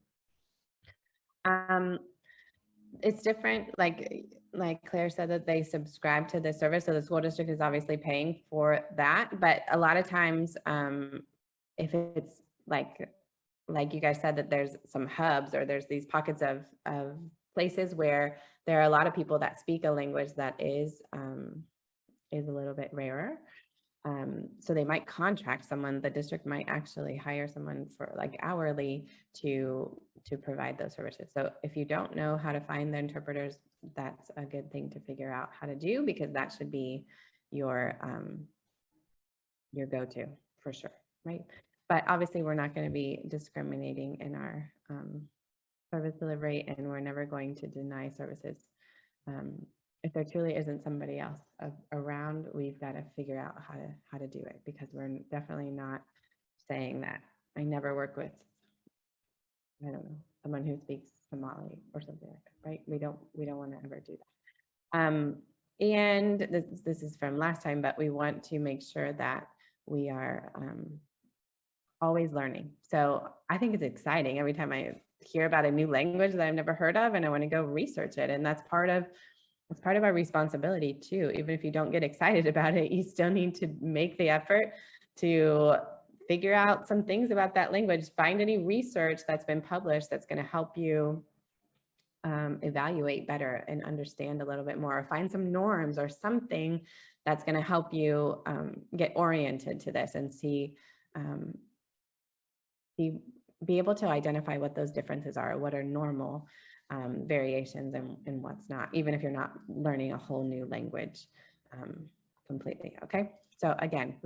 It's different, like Claire said, that they subscribe to the service. So the school district is obviously paying for that. But a lot of times, if it's like you guys said, that there's some hubs, or there's these pockets of places where there are a lot of people that speak a language that is a little bit rarer. So they might contract someone, the district might actually hire someone for like hourly to provide those services. So if you don't know how to find the interpreters, that's a good thing to figure out how to do, because that should be your go-to for sure, right? But obviously we're not going to be discriminating in our service delivery, and we're never going to deny services. If there truly isn't somebody else around, we've got to figure out how to do it, because we're definitely not saying that I never work with, I don't know, someone who speaks Somali or something like that, right? We don't want to ever do that. And this is from last time, but we want to make sure that we are always learning. So I think it's exciting every time I hear about a new language that I've never heard of, and I want to go research it. And that's part of our responsibility too. Even if you don't get excited about it, you still need to make the effort to figure out some things about that language, find any research that's been published that's going to help you evaluate better and understand a little bit more, or find some norms or something that's going to help you get oriented to this and be able to identify what those differences are, what are normal variations and what's not, even if you're not learning a whole new language completely. Okay, so again,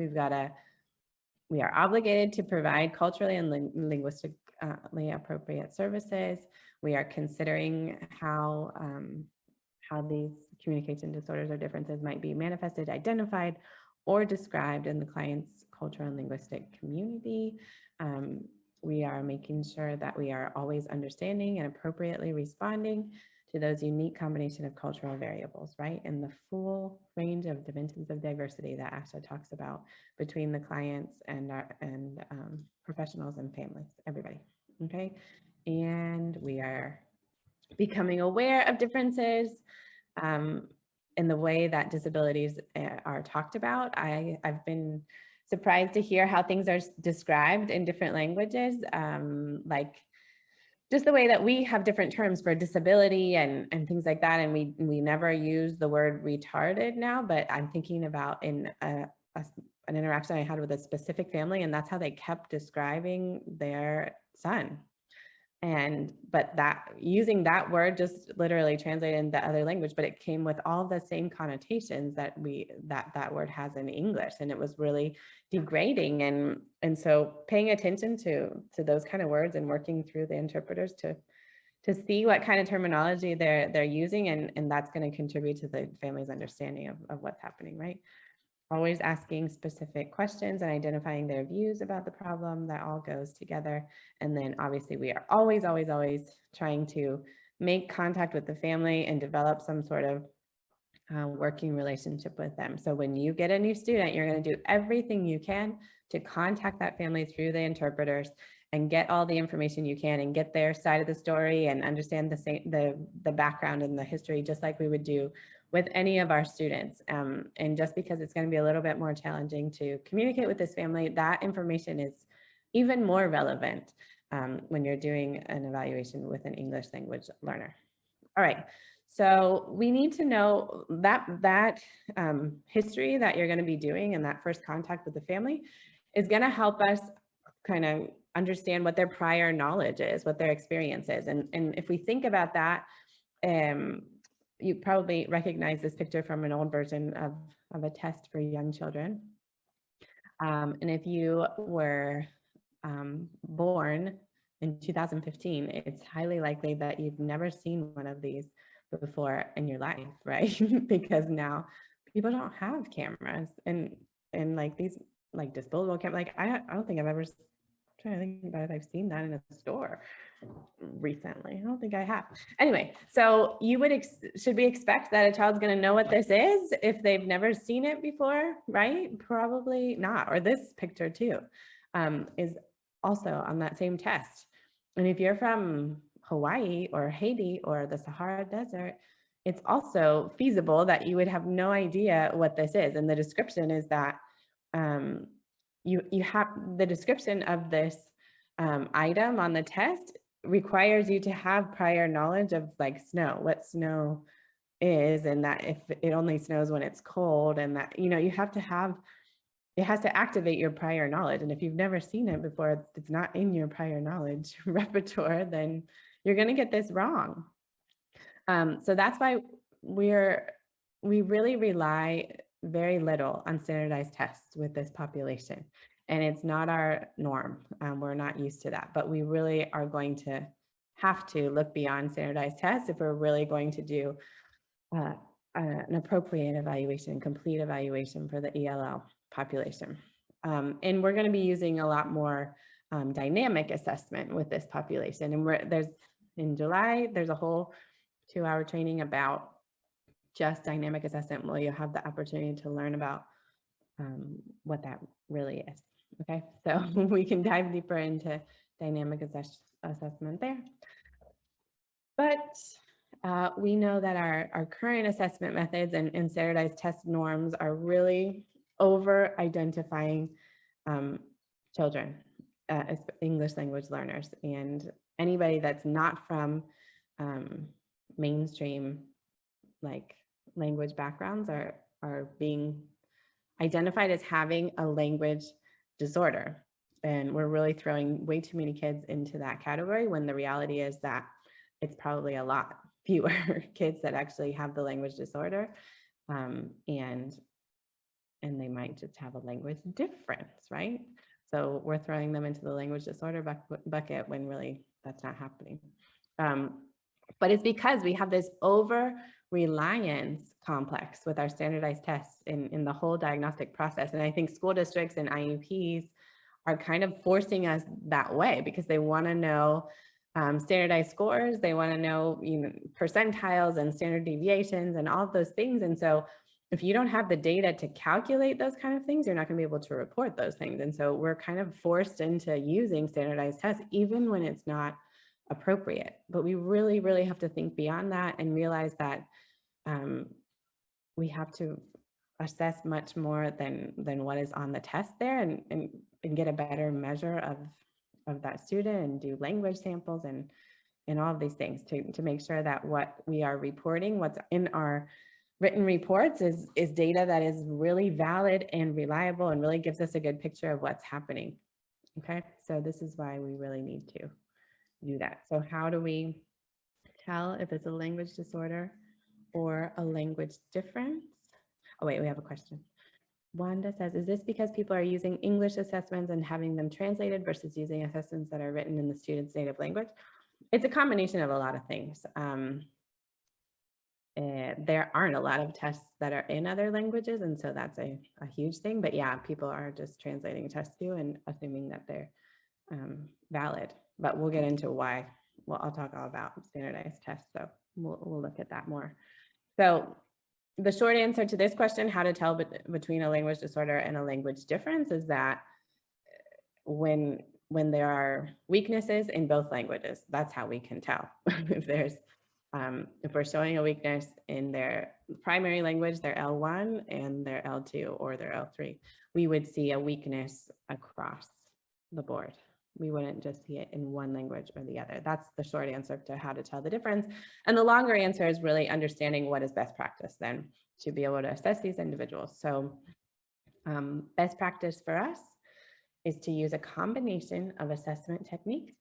we are obligated to provide culturally and linguistically appropriate services. We are considering how these communication disorders or differences might be manifested, identified, or described in the client's cultural and linguistic community. We are making sure that we are always understanding and appropriately responding to those unique combination of cultural variables, right? And the full range of dimensions of diversity that ASHA talks about between the clients and professionals and families, everybody, okay? And we are becoming aware of differences in the way that disabilities are talked about. I've been surprised to hear how things are described in different languages. Like just the way that we have different terms for disability and things like that. And we never use the word retarded now, but I'm thinking about in an interaction I had with a specific family, and that's how they kept describing their son. But that using that word just literally translated into other language, but it came with all the same connotations that that word has in English, and it was really degrading. And so paying attention to those kind of words and working through the interpreters to see what kind of terminology they're using, and that's going to contribute to the family's understanding of what's happening, right? Always asking specific questions and identifying their views about the problem, that all goes together. And then obviously we are always trying to make contact with the family and develop some sort of working relationship with them. So when you get a new student, you're going to do everything you can to contact that family through the interpreters and get all the information you can and get their side of the story and understand the background and the history, just like we would do with any of our students. And just because it's going to be a little bit more challenging to communicate with this family, that information is even more relevant when you're doing an evaluation with an English language learner. All right, so we need to know that history that you're going to be doing and that first contact with the family is going to help us kind of understand what their prior knowledge is, what their experience is. And if we think about that, you probably recognize this picture from an old version of a test for young children. And if you were born in 2015, it's highly likely that you've never seen one of these before in your life, right? Because now people don't have cameras and like these like disposable cameras. Like I don't think I've ever, trying to think about if I've seen that in a store recently. I don't think I have. Anyway, so you would should we expect that a child's going to know what this is if they've never seen it before, right? Probably not. Or this picture too is also on that same test. And if you're from Hawaii or Haiti or the Sahara Desert, it's also feasible that you would have no idea what this is. And the description is that you have the description of this item on the test requires you to have prior knowledge of like snow, what snow is, and that if it only snows when it's cold, and that, you know, you have to have, it has to activate your prior knowledge. And if you've never seen it before, it's not in your prior knowledge repertoire, then you're going to get this wrong. So that's why we really rely very little on standardized tests with this population. And it's not our norm. We're not used to that, but we really are going to have to look beyond standardized tests if we're really going to do an appropriate evaluation, complete evaluation for the ELL population. And we're going to be using a lot more dynamic assessment with this population. And in July, there's a whole 2-hour training about just dynamic assessment, where you'll have the opportunity to learn about what that really is. Okay, so we can dive deeper into dynamic assessment there. But we know that our current assessment methods and standardized test norms are really over identifying children as English language learners, and anybody that's not from mainstream like language backgrounds are being identified as having a language disorder. And we're really throwing way too many kids into that category, when the reality is that it's probably a lot fewer kids that actually have the language disorder, and they might just have a language difference, right? So we're throwing them into the language disorder bucket when really that's not happening. But it's because we have this over reliance complex with our standardized tests in the whole diagnostic process. And I think school districts and IEPs are kind of forcing us that way, because they want to know standardized scores. They want to know, you know, percentiles and standard deviations and all of those things. And so if you don't have the data to calculate those kind of things, you're not going to be able to report those things. And so we're kind of forced into using standardized tests, even when it's not appropriate. But we really, really have to think beyond that and realize that we have to assess much more than what is on the test there, and get a better measure of that student, and do language samples and and all of these things to make sure that what we are reporting, what's in our written reports is data that is really valid and reliable and really gives us a good picture of what's happening. Okay, so this is why we really need to do that. So how do we tell if it's a language disorder or a language difference? Oh wait, we have a question. Wanda says, is this because people are using English assessments and having them translated versus using assessments that are written in the student's native language? It's a combination of a lot of things. There aren't a lot of tests that are in other languages, and so that's a huge thing. But yeah, people are just translating tests too and assuming that they're valid. But we'll get into why. Well, I'll talk all about standardized tests, so we'll look at that more. So the short answer to this question, how to tell between a language disorder and a language difference, is that when there are weaknesses in both languages, that's how we can tell. If we're showing a weakness in their primary language, their L1 and their L2 or their L3, we would see a weakness across the board. We wouldn't just see it in one language or the other. That's the short answer to how to tell the difference. And the longer answer is really understanding what is best practice then to be able to assess these individuals. So best practice for us is to use a combination of assessment techniques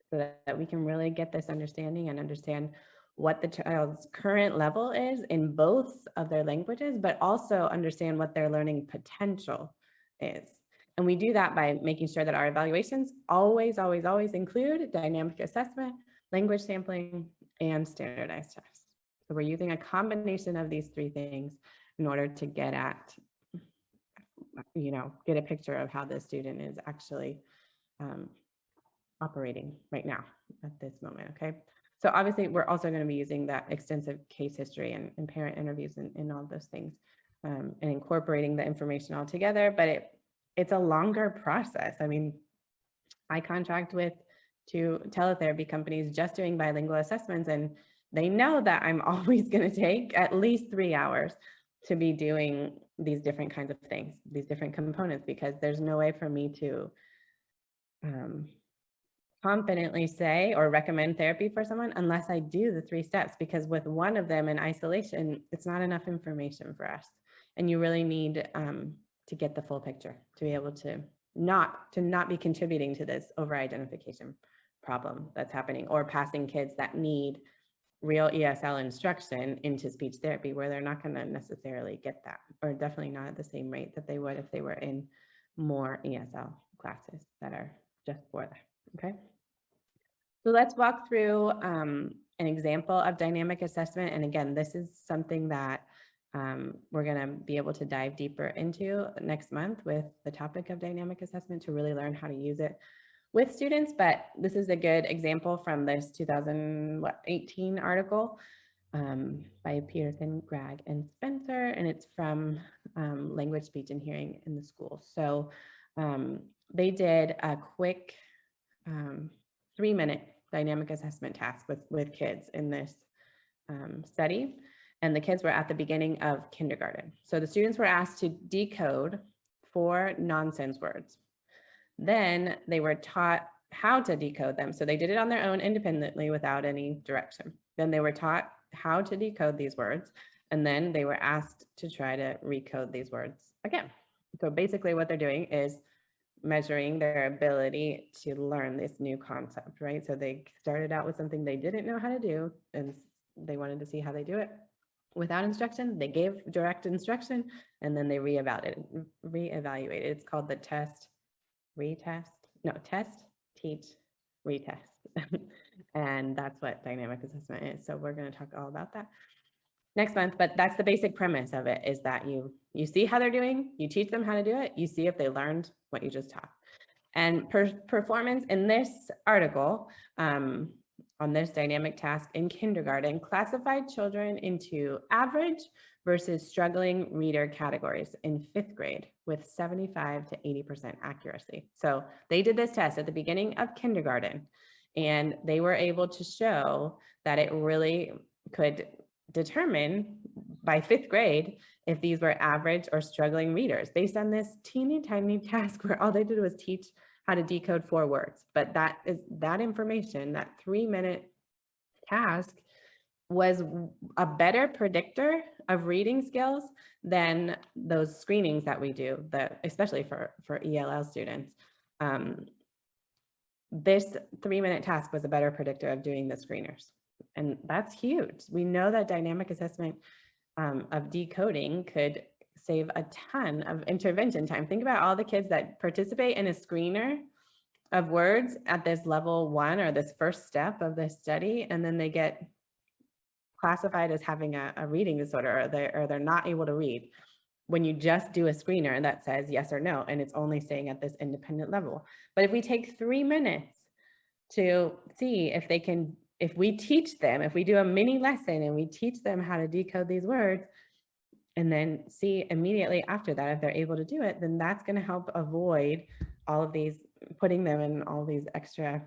so that we can really get this understanding and understand what the child's current level is in both of their languages, but also understand what their learning potential is. And we do that by making sure that our evaluations always include dynamic assessment, language sampling, and standardized tests. So we're using a combination of these three things in order to get at, get a picture of how the student is actually operating right now at this moment, okay? So obviously we're also going to be using that extensive case history and parent interviews and all those things and incorporating the information all together, but it's a longer process. I mean, I contract with two teletherapy companies just doing bilingual assessments, and they know that I'm always going to take at least 3 hours to be doing these different kinds of things, these different components, because there's no way for me to confidently say or recommend therapy for someone unless I do the 3 steps, because with one of them in isolation, it's not enough information for us. And you really need to get the full picture to be able to not be contributing to this over-identification problem that's happening, or passing kids that need real ESL instruction into speech therapy where they're not going to necessarily get that, or definitely not at the same rate that they would if they were in more ESL classes that are just for that. Okay. So let's walk through an example of dynamic assessment. And again, this is something that we're going to be able to dive deeper into next month with the topic of dynamic assessment to really learn how to use it with students. But this is a good example from this 2018 article by Peterson, Gragg, and Spencer, and it's from Language, Speech, and Hearing in the Schools. So they did a quick 3-minute dynamic assessment task with kids in this study. And the kids were at the beginning of kindergarten. So the students were asked to decode 4 nonsense words. Then they were taught how to decode them. So they did it on their own independently without any direction. Then they were taught how to decode these words. And then they were asked to try to recode these words again. So basically what they're doing is measuring their ability to learn this new concept, right? So they started out with something they didn't know how to do, and they wanted to see how they do it without instruction. They gave direct instruction, and then they reevaluated. It's called the test, teach, retest. And that's what dynamic assessment is. So we're going to talk all about that next month, but that's the basic premise of it, is that you see how they're doing, you teach them how to do it, you see if they learned what you just taught. And performance in this article on this dynamic task in kindergarten classified children into average versus struggling reader categories in 5th grade with 75 to 80% accuracy. So they did this test at the beginning of kindergarten, and they were able to show that it really could determine by 5th grade if these were average or struggling readers based on this teeny tiny task where all they did was teach how to decode 4 words. But that information, that 3-minute task was a better predictor of reading skills than those screenings that we do, that especially for ELL students. This 3-minute task was a better predictor of doing the screeners. And that's huge. We know that dynamic assessment of decoding could save a ton of intervention time. Think about all the kids that participate in a screener of words at this level 1 or this first step of this study, and then they get classified as having a reading disorder, or they're not able to read, when you just do a screener that says yes or no, and it's only staying at this independent level. But if we take 3 minutes to see if they can, if we teach them, if we do a mini lesson and we teach them how to decode these words, and then see immediately after that if they're able to do it, then that's going to help avoid all of these, putting them in all these extra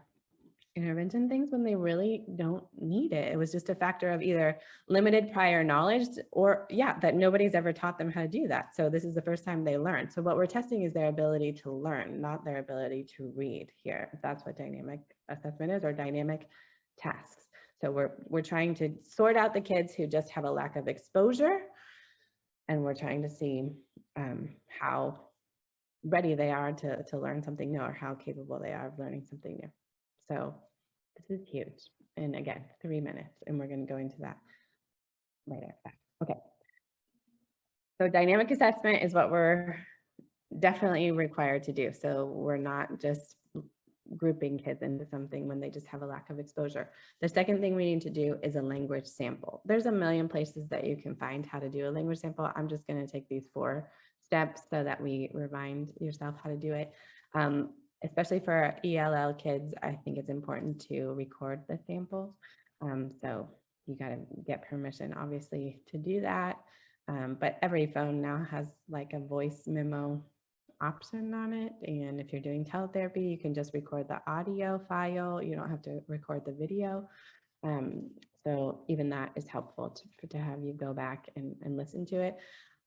intervention things when they really don't need it. It was just a factor of either limited prior knowledge or that nobody's ever taught them how to do that. So this is the first time they learn. So what we're testing is their ability to learn, not their ability to read here. That's what dynamic assessment is, or dynamic tasks. So we're trying to sort out the kids who just have a lack of exposure, and we're trying to see how ready they are to learn something new, or how capable they are of learning something new. So this is huge. And again, 3 minutes, and we're going to go into that later. Okay. So dynamic assessment is what we're definitely required to do. So we're not just grouping kids into something when they just have a lack of exposure. The second thing we need to do is a language sample. There's a million places that you can find how to do a language sample. I'm just going to take these 4 steps so that we remind yourself how to do it. Especially for our ELL kids, I think it's important to record the samples. So you got to get permission, obviously, to do that. But every phone now has like a voice memo option on it. And if you're doing teletherapy, you can just record the audio file. You don't have to record the video. So even that is helpful to have you go back and listen to it.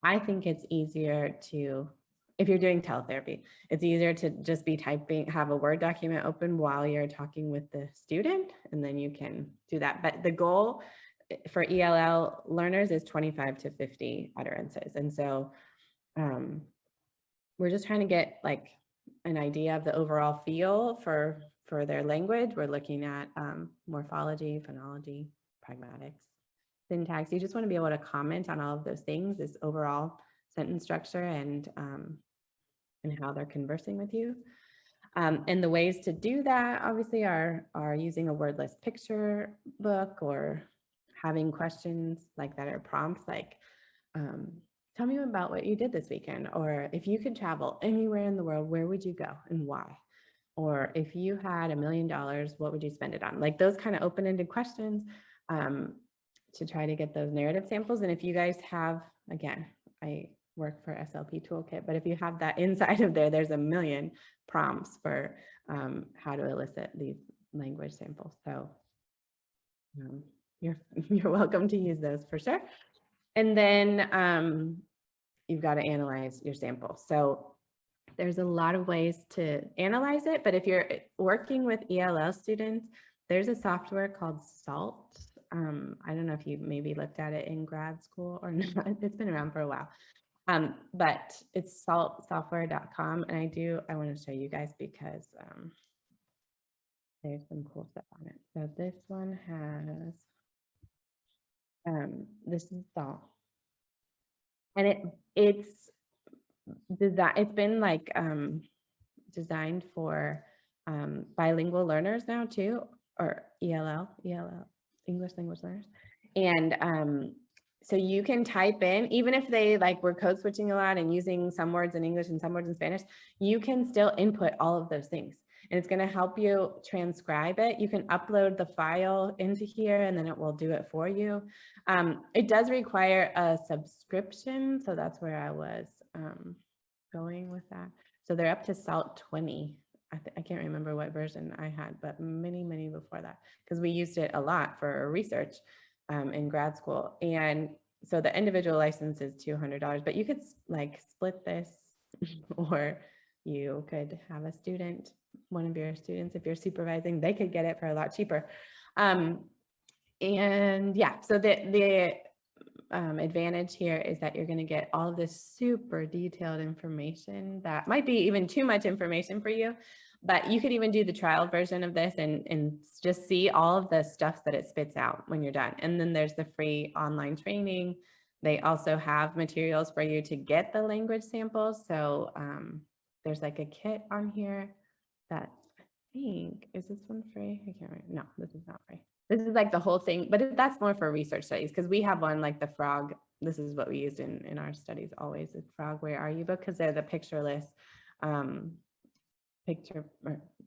I think it's easier to, if you're doing teletherapy, it's easier to just be typing, have a Word document open while you're talking with the student, and then you can do that. But the goal for ELL learners is 25 to 50 utterances. And so we're just trying to get like an idea of the overall feel for their language. We're looking at morphology, phonology, pragmatics, syntax. You just want to be able to comment on all of those things, this overall sentence structure, and how they're conversing with you. And the ways to do that obviously are using a wordless picture book, or having questions like that, or prompts like, tell me about what you did this weekend, or if you could travel anywhere in the world, where would you go and why? Or if you had $1 million, what would you spend it on? Like those kind of open-ended questions to try to get those narrative samples. And if you guys have, again, I work for SLP Toolkit, but if you have that inside of there, there's a million prompts for how to elicit these language samples. So you're welcome to use those for sure. And then you've got to analyze your sample. So there's a lot of ways to analyze it, but if you're working with ELL students, there's a software called SALT. I don't know if you maybe looked at it in grad school or not. It's been around for a while. But it's saltsoftware.com, and I want to show you guys because there's some cool stuff on it. So this one has, this is SALT, and it's been like designed for bilingual learners now too, or ELL, English language learners. And so you can type in, even if they like were code switching a lot and using some words in English and some words in Spanish, you can still input all of those things. And it's going to help you transcribe it. You can upload the file into here and then it will do it for you. It does require a subscription. So that's where I was going with that. So they're up to SALT 20. I can't remember what version I had, but many before that, because we used it a lot for research in grad school. And so the individual license is $200, but you could like split this or you could have a student, one of your students, if you're supervising, they could get it for a lot cheaper. And yeah, so the advantage here is that you're going to get all of this super detailed information that might be even too much information for you, but you could even do the trial version of this and just see all of the stuff that it spits out when you're done. And then there's the free online training. They also have materials for you to get the language samples. So there's like a kit on here that I think, is this one free? I can't remember. No, this is not free. This is like the whole thing, but that's more for research studies because we have one like the frog. This is what we used in our studies always, the frog, where are you book, because they're the pictureless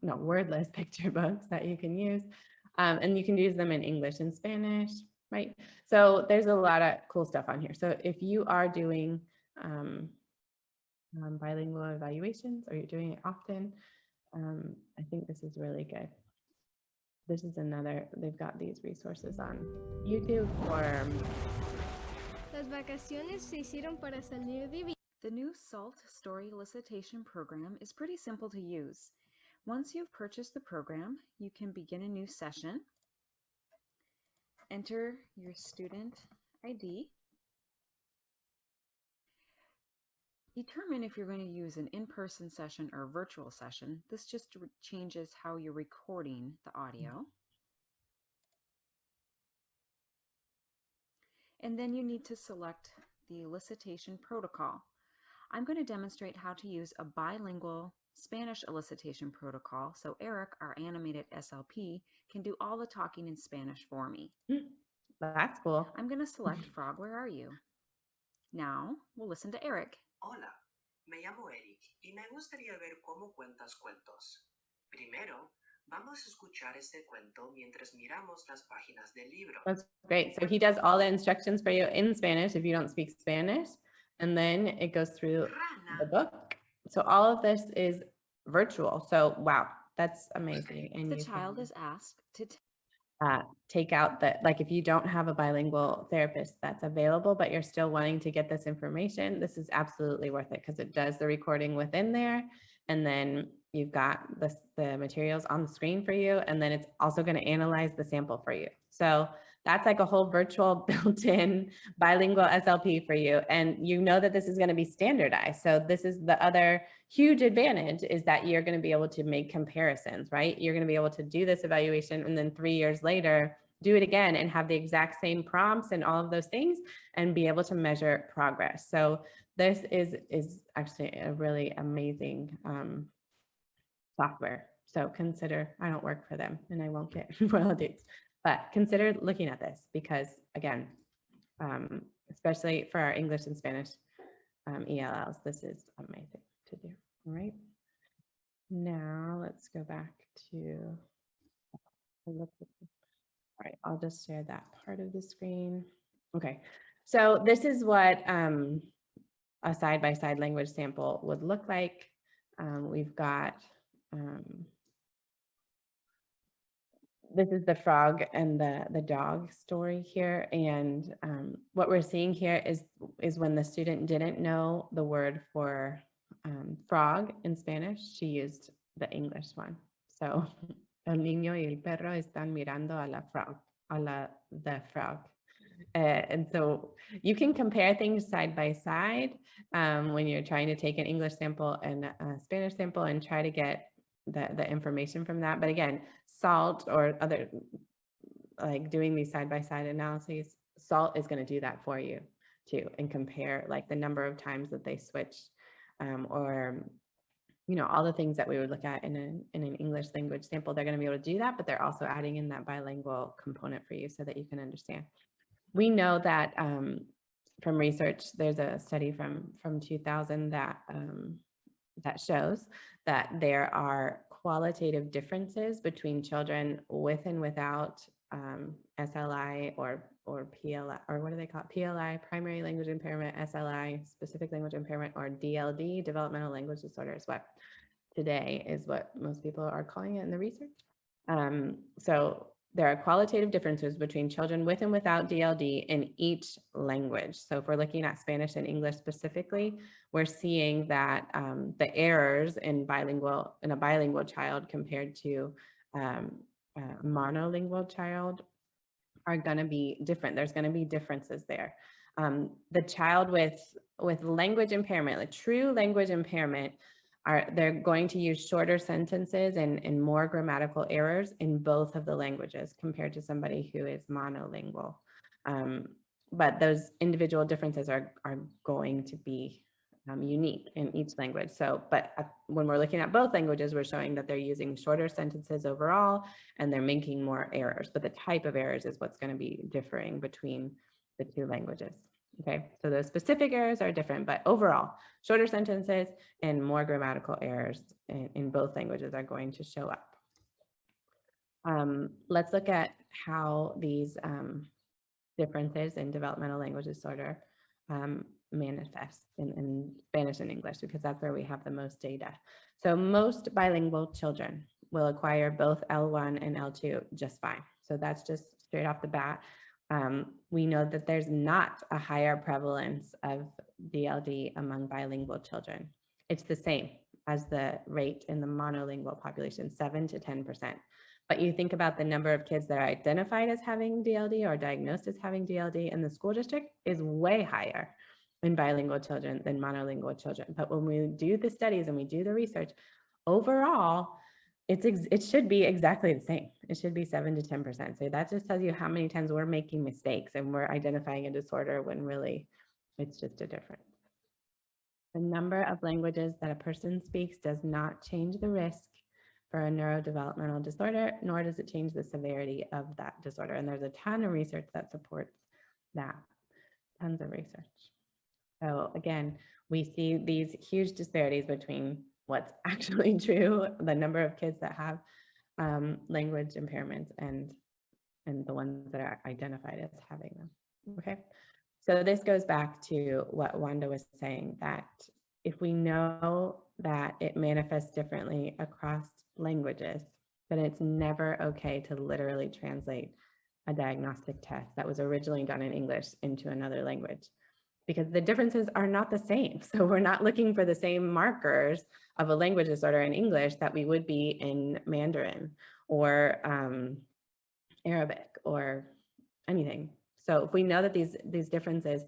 wordless picture books that you can use. And you can use them in English and Spanish, right? So there's a lot of cool stuff on here. So if you are doing bilingual evaluations or you're doing it often, I think this is really good. This is another, they've got these resources on YouTube for Las vacaciones se hicieron para salir de viaje. The new SALT Story Elicitation program is pretty simple to use. Once you've purchased the program, you can begin a new session, enter your student ID, determine if you're going to use an in-person session or a virtual session. This just changes how you're recording the audio. And then you need to select the elicitation protocol. I'm going to demonstrate how to use a bilingual Spanish elicitation protocol, so Eric, our animated SLP, can do all the talking in Spanish for me. That's cool. I'm going to select Frog, where are you? Now we'll listen to Eric. Hola, me llamo Eric y me gustaría ver cómo cuentas cuentos. Primero, vamos a escuchar este cuento mientras miramos las páginas del libro. That's great. So he does all the instructions for you in Spanish if you don't speak Spanish, and then it goes through the book. So all of this is virtual. So wow, that's amazing. And The you child can, is asked to take out the, like if you don't have a bilingual therapist that's available, but you're still wanting to get this information, this is absolutely worth it because it does the recording within there. And then you've got the materials on the screen for you. And then it's also going to analyze the sample for you. So that's like a whole virtual built-in bilingual SLP for you. And you know that this is going to be standardized. So this is the other huge advantage, is that you're going to be able to make comparisons, right? You're going to be able to do this evaluation and then 3 years later, do it again and have the exact same prompts and all of those things and be able to measure progress. So this is actually a really amazing software. So consider, I don't work for them and I won't get royalties, but consider looking at this because again, especially for our English and Spanish ELLs, this is amazing to do. All right. Now let's go back to, all right, I'll just share that part of the screen. Okay, so this is what a side-by-side language sample would look like. We've got, this is the frog and the dog story here. And what we're seeing here is when the student didn't know the word for frog in Spanish, she used the English one. So, el niño y el perro están mirando a la frog, the frog. And so you can compare things side by side when you're trying to take an English sample and a Spanish sample and try to get the information from that. But again, SALT or other, like doing these side by side analyses, SALT is going to do that for you too, and compare like the number of times that they switched or, you know, all the things that we would look at in an English language sample. They're going to be able to do that, but they're also adding in that bilingual component for you so that you can understand. We know that from research, there's a study from 2000 that that shows that there are qualitative differences between children with and without SLI or PLI, or what do they call it? PLI, primary language impairment, SLI, specific language impairment, or DLD, developmental language disorder is what today is what most people are calling it in the research. So there are qualitative differences between children with and without DLD in each language. So if we're looking at Spanish and English specifically, we're seeing that the errors in a bilingual child compared to a monolingual child are going to be different. There's going to be differences there. The child with language impairment, like true language impairment, they're going to use shorter sentences and more grammatical errors in both of the languages compared to somebody who is monolingual. But those individual differences are going to be unique in each language. So, but when we're looking at both languages, we're showing that they're using shorter sentences overall, and they're making more errors, but the type of errors is what's going to be differing between the two languages. Okay, so those specific errors are different, but overall, shorter sentences and more grammatical errors in both languages are going to show up. Let's look at how these differences in developmental language disorder manifest in Spanish and English, because that's where we have the most data. So most bilingual children will acquire both L1 and L2 just fine. So that's just straight off the bat. We know that there's not a higher prevalence of DLD among bilingual children. It's the same as the rate in the monolingual population, 7 to 10%. But you think about the number of kids that are identified as having DLD or diagnosed as having DLD in the school district is way higher in bilingual children than monolingual children. But when we do the studies and we do the research, overall, it should be exactly the same. It should be 7 to 10%. So that just tells you how many times we're making mistakes and we're identifying a disorder when really it's just a difference. The number of languages that a person speaks does not change the risk for a neurodevelopmental disorder, nor does it change the severity of that disorder. And there's a ton of research that supports that, tons of research. So again, we see these huge disparities between what's actually true, the number of kids that have language impairments and the ones that are identified as having them, okay? So this goes back to what Wanda was saying, that if we know that it manifests differently across languages, then it's never okay to literally translate a diagnostic test that was originally done in English into another language, because the differences are not the same. So we're not looking for the same markers of a language disorder in English that we would be in Mandarin or Arabic or anything. So if we know that these differences,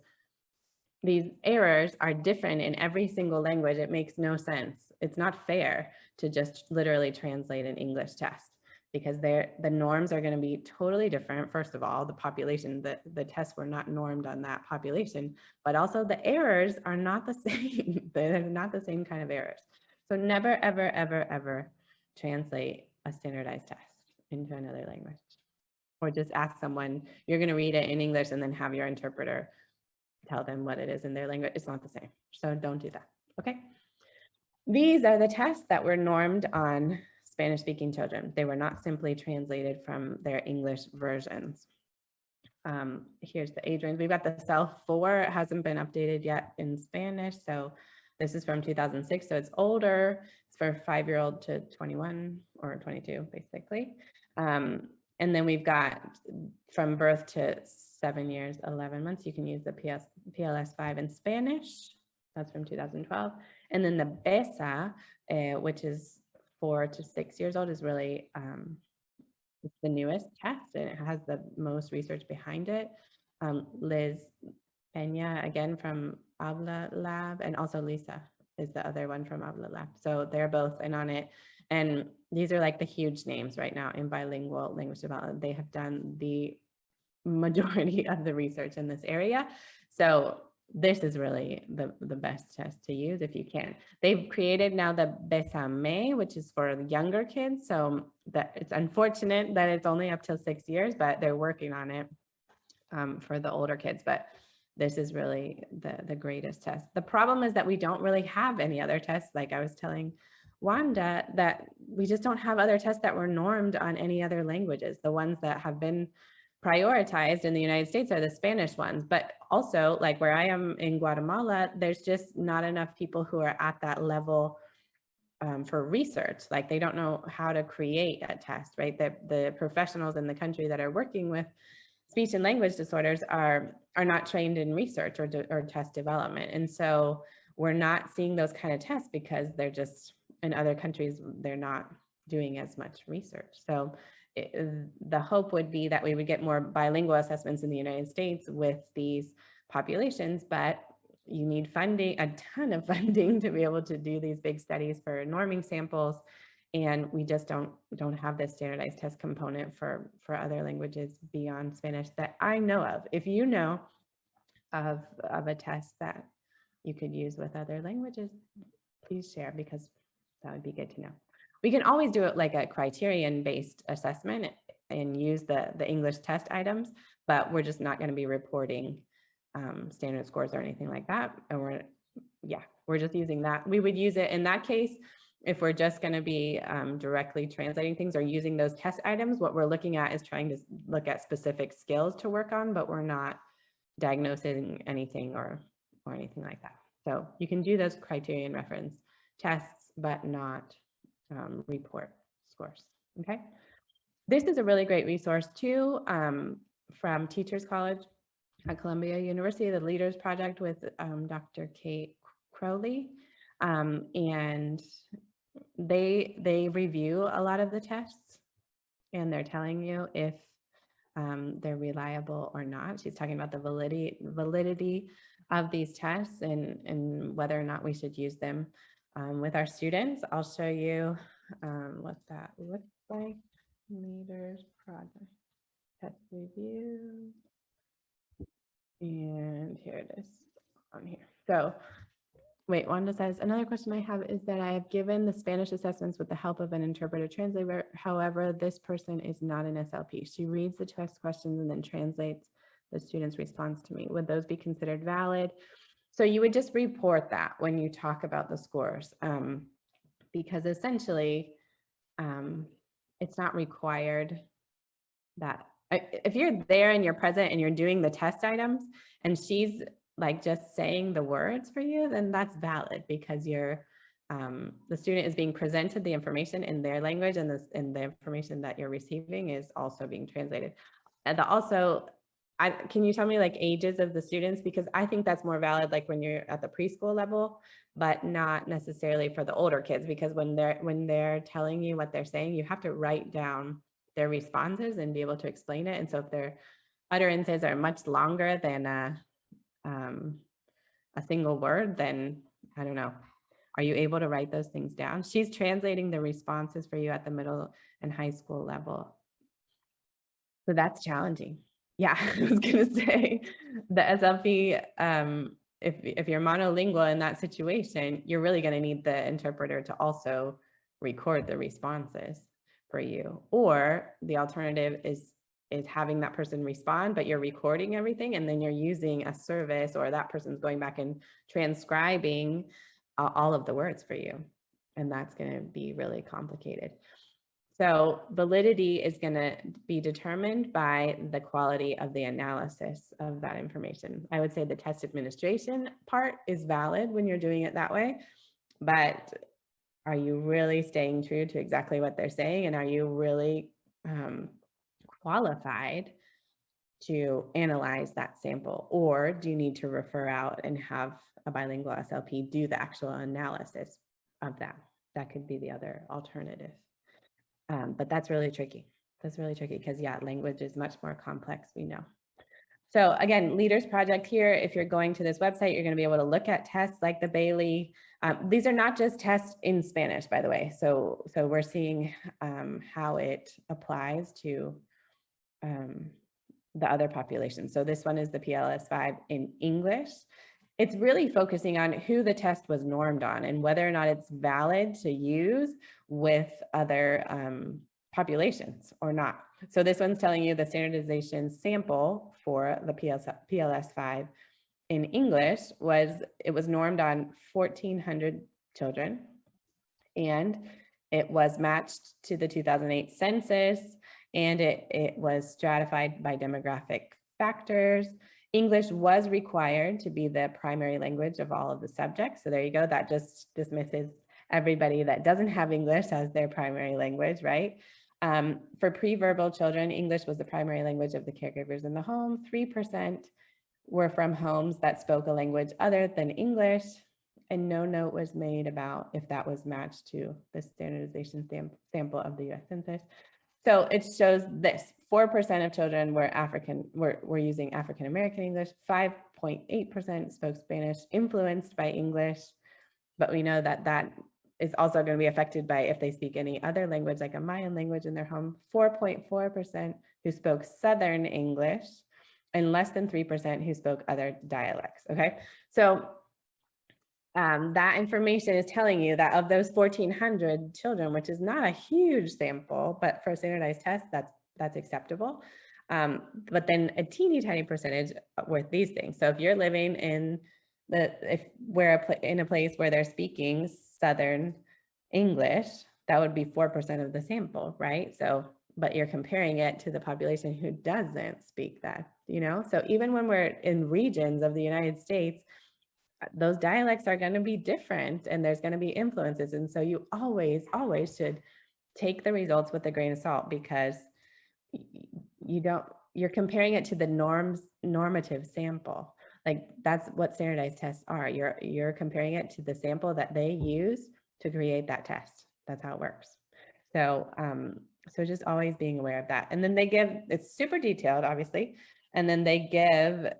these errors are different in every single language, it makes no sense. It's not fair to just literally translate an English test, because the norms are going to be totally different. First of all, the population, the tests were not normed on that population, but also the errors are not the same. They're not the same kind of errors. So never, ever, ever, ever translate a standardized test into another language. Or just ask someone, you're going to read it in English and then have your interpreter tell them what it is in their language. It's not the same. So don't do that. Okay. These are the tests that were normed on Spanish-speaking children. They were not simply translated from their English versions. Here's the age range. We've got the SELF-4. It hasn't been updated yet in Spanish. So this is from 2006. So it's older. It's for 5-year-old to 21 or 22, basically. And then we've got from birth to 7 years, 11 months. You can use the PLS-5 in Spanish. That's from 2012. And then the BESA, which is 4 to 6 years old, is really it's the newest test, and it has the most research behind it. Liz Peña, again from Habla Lab, and also Lisa is the other one from Habla Lab. So they're both in on it. And these are like the huge names right now in bilingual language development. They have done the majority of the research in this area. So this is really the best test to use if you can. They've created now the Besame, which is for the younger kids. So that it's unfortunate that it's only up till 6 years, but they're working on it for the older kids. But this is really the greatest test. The problem is that we don't really have any other tests. Like I was telling Wanda, that we just don't have other tests that were normed on any other languages. The ones that have been prioritized in the United States are the Spanish ones, but also like where I am in Guatemala, there's just not enough people who are at that level for research. Like they don't know how to create a test, right? The professionals in the country that are working with speech and language disorders are not trained in research or test development. And so we're not seeing those kind of tests because they're just, in other countries, they're not doing as much research. So the hope would be that we would get more bilingual assessments in the United States with these populations, but you need funding, a ton of funding to be able to do these big studies for norming samples. And we just don't have this standardized test component for other languages beyond Spanish that I know of. If you know of a test that you could use with other languages, please share, because that would be good to know. We can always do it like a criterion-based assessment and use the English test items, but we're just not going to be reporting standard scores or anything like that. And we're just using that. We would use it in that case if we're just going to be directly translating things or using those test items. What we're looking at is trying to look at specific skills to work on, but we're not diagnosing anything or anything like that. So you can do those criterion reference tests, but not report scores. Okay. This is a really great resource too, from Teachers College at Columbia University, the Leaders Project with Dr. Kate Crowley. And they review a lot of the tests, and they're telling you if they're reliable or not. She's talking about the validity of these tests and whether or not we should use them with our students. I'll show you what that looks like. Leaders Project test review. And here it is on here. So wait, Wanda says, another question I have is that I have given the Spanish assessments with the help of an interpreter translator. However, this person is not an SLP. She reads the test questions and then translates the student's response to me. Would those be considered valid? So you would just report that when you talk about the scores, because essentially it's not required that if you're there and you're present and you're doing the test items and she's like just saying the words for you, then that's valid, because you're the student is being presented the information in their language, and the information that you're receiving is also being translated. And also, can you tell me like ages of the students? Because I think that's more valid like when you're at the preschool level, but not necessarily for the older kids, because when they're telling you what they're saying, you have to write down their responses and be able to explain it. And so if their utterances are much longer than a single word, then I don't know. Are you able to write those things down? She's translating the responses for you at the middle and high school level. So that's challenging. Yeah, I was gonna say the SLP, if you're monolingual in that situation, you're really gonna need the interpreter to also record the responses for you. Or the alternative is having that person respond, but you're recording everything, and then you're using a service, or that person's going back and transcribing all of the words for you. And that's going to be really complicated. So validity is going to be determined by the quality of the analysis of that information. I would say the test administration part is valid when you're doing it that way, but are you really staying true to exactly what they're saying? And are you really qualified to analyze that sample? Or do you need to refer out and have a bilingual SLP do the actual analysis of that? That could be the other alternative. But that's really tricky. That's really tricky because, yeah, language is much more complex, we know. So again, Leaders Project here, if you're going to this website, you're going to be able to look at tests like the Bailey. These are not just tests in Spanish, by the way. So we're seeing how it applies to the other populations. So this one is the PLS-5 in English. It's really focusing on who the test was normed on and whether or not it's valid to use with other populations or not. So this one's telling you the standardization sample for the PLS-5 in English was normed on 1,400 children, and it was matched to the 2008 census, and it was stratified by demographic factors. English was required to be the primary language of all of the subjects. So there you go. That just dismisses everybody that doesn't have English as their primary language, right? For pre-verbal children, English was the primary language of the caregivers in the home. 3% were from homes that spoke a language other than English, and no note was made about if that was matched to the standardization sample of the US Census. So it shows this, 4% of children were using African American English, 5.8% spoke Spanish influenced by English, but we know that that is also going to be affected by if they speak any other language, like a Mayan language in their home. 4.4% who spoke Southern English, and less than 3% who spoke other dialects, okay? So that information is telling you that of those 1,400 children, which is not a huge sample, but for a standardized test, that's acceptable. But then a teeny tiny percentage were these things. So if you're living in in a place where they're speaking Southern English, that would be 4% of the sample, right? So, but you're comparing it to the population who doesn't speak that, you know? So even when we're in regions of the United States, those dialects are going to be different and there's going to be influences. And so you always should take the results with a grain of salt, because you're comparing it to the normative sample. Like that's what standardized tests are. You're comparing it to the sample that they use to create that test. That's how it works. So, so just always being aware of that. And then they give, it's super detailed, obviously. And then they give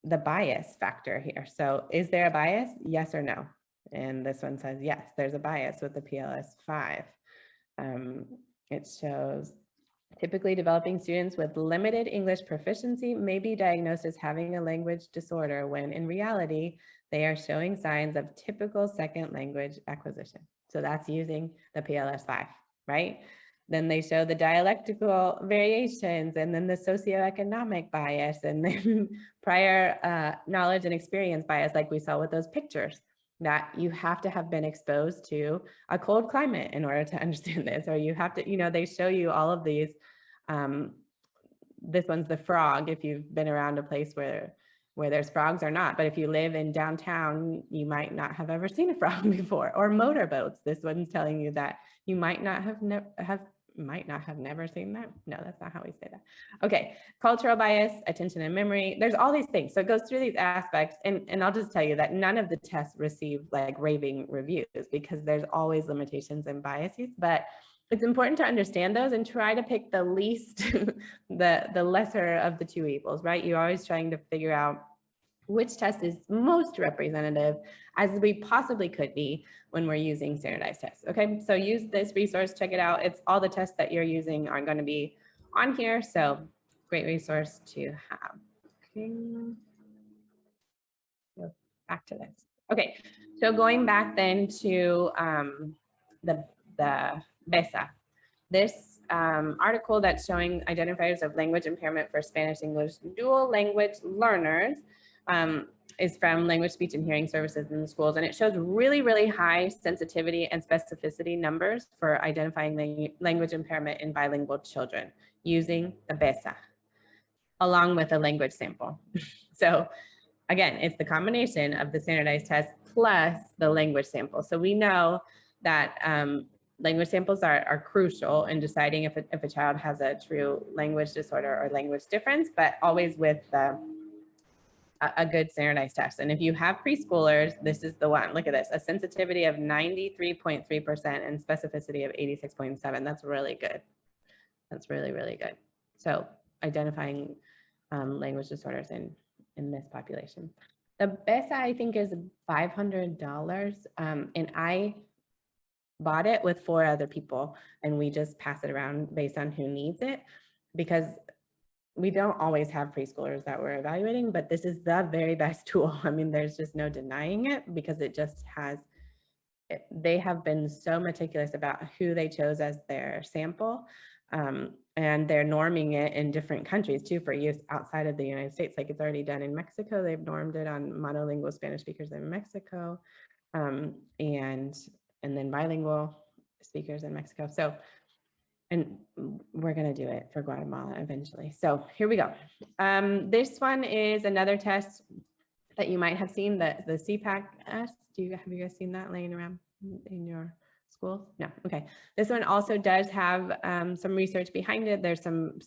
the bias factor here. So is there a bias? Yes or no? And this one says, yes, there's a bias with the PLS-5. It shows typically developing students with limited English proficiency may be diagnosed as having a language disorder when in reality, they are showing signs of typical second language acquisition. So that's using the PLS-5, right? Then they show the dialectical variations, and then the socioeconomic bias, and then prior knowledge and experience bias, like we saw with those pictures, that you have to have been exposed to a cold climate in order to understand this, or you have to, you know, they show you all of these. This one's the frog, if you've been around a place where there's frogs or not, but if you live in downtown, you might not have ever seen a frog before, or motorboats. This one's telling you that you might not have never seen that. No, that's not how we say that. Okay, cultural bias, attention and memory. There's all these things. So it goes through these aspects, and I'll just tell you that none of the tests receive like raving reviews, because there's always limitations and biases, but it's important to understand those and try to pick the least, the lesser of the two evils, right? You're always trying to figure out which test is most representative as we possibly could be when we're using standardized tests. Okay, so use this resource, check it out. It's all the tests that you're using are going to be on here. So great resource to have. Okay. So back to this. Okay, so going back then to the BESA. This article that's showing identifiers of language impairment for Spanish English dual language learners is from Language, Speech, and Hearing Services in the schools. And it shows really, really high sensitivity and specificity numbers for identifying language impairment in bilingual children using the BESA, along with a language sample. So again, it's the combination of the standardized test plus the language sample. So we know that language samples are crucial in deciding if a child has a true language disorder or language difference, but always with a good standardized test. And if you have preschoolers, this is the one. Look at this, a sensitivity of 93.3% and specificity of 86.7. That's really good. That's really, really good. So identifying language disorders in this population. The BESA, I think, is $500, and I bought it with 4 other people, and we just pass it around based on who needs it, because we don't always have preschoolers that we're evaluating, but this is the very best tool. I mean, there's just no denying it, because it just has, they have been so meticulous about who they chose as their sample. And they're norming it in different countries too for use outside of the United States. Like it's already done in Mexico. They've normed it on monolingual Spanish speakers in Mexico, and then bilingual speakers in Mexico. So, and we're gonna do it for Guatemala eventually. So here we go. This one is another test that you might have seen, the CPAC-S. Have you guys seen that laying around in your schools? No, okay. This one also does have some research behind it. There's some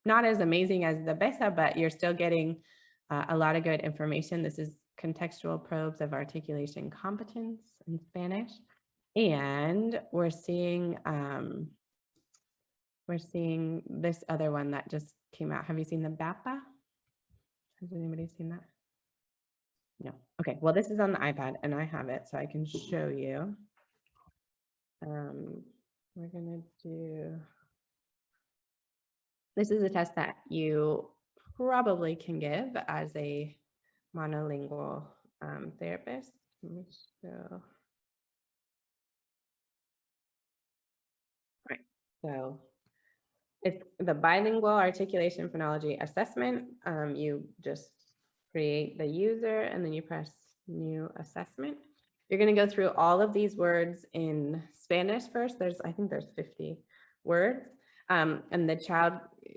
not as amazing as the BESA, but you're still getting a lot of good information. This is contextual probes of articulation competence in Spanish. And we're seeing we're seeing this other one that just came out. Have you seen the BAPA? Has anybody seen that? No. Okay, well, this is on the iPad and I have it, so I can show you. We're gonna do, this is a test that you probably can give as a monolingual therapist. Let me show. Right, so it's the bilingual articulation phonology assessment. You just create the user and then you press new assessment. You're going to go through all of these words in Spanish first. I think there's 50 words. And the child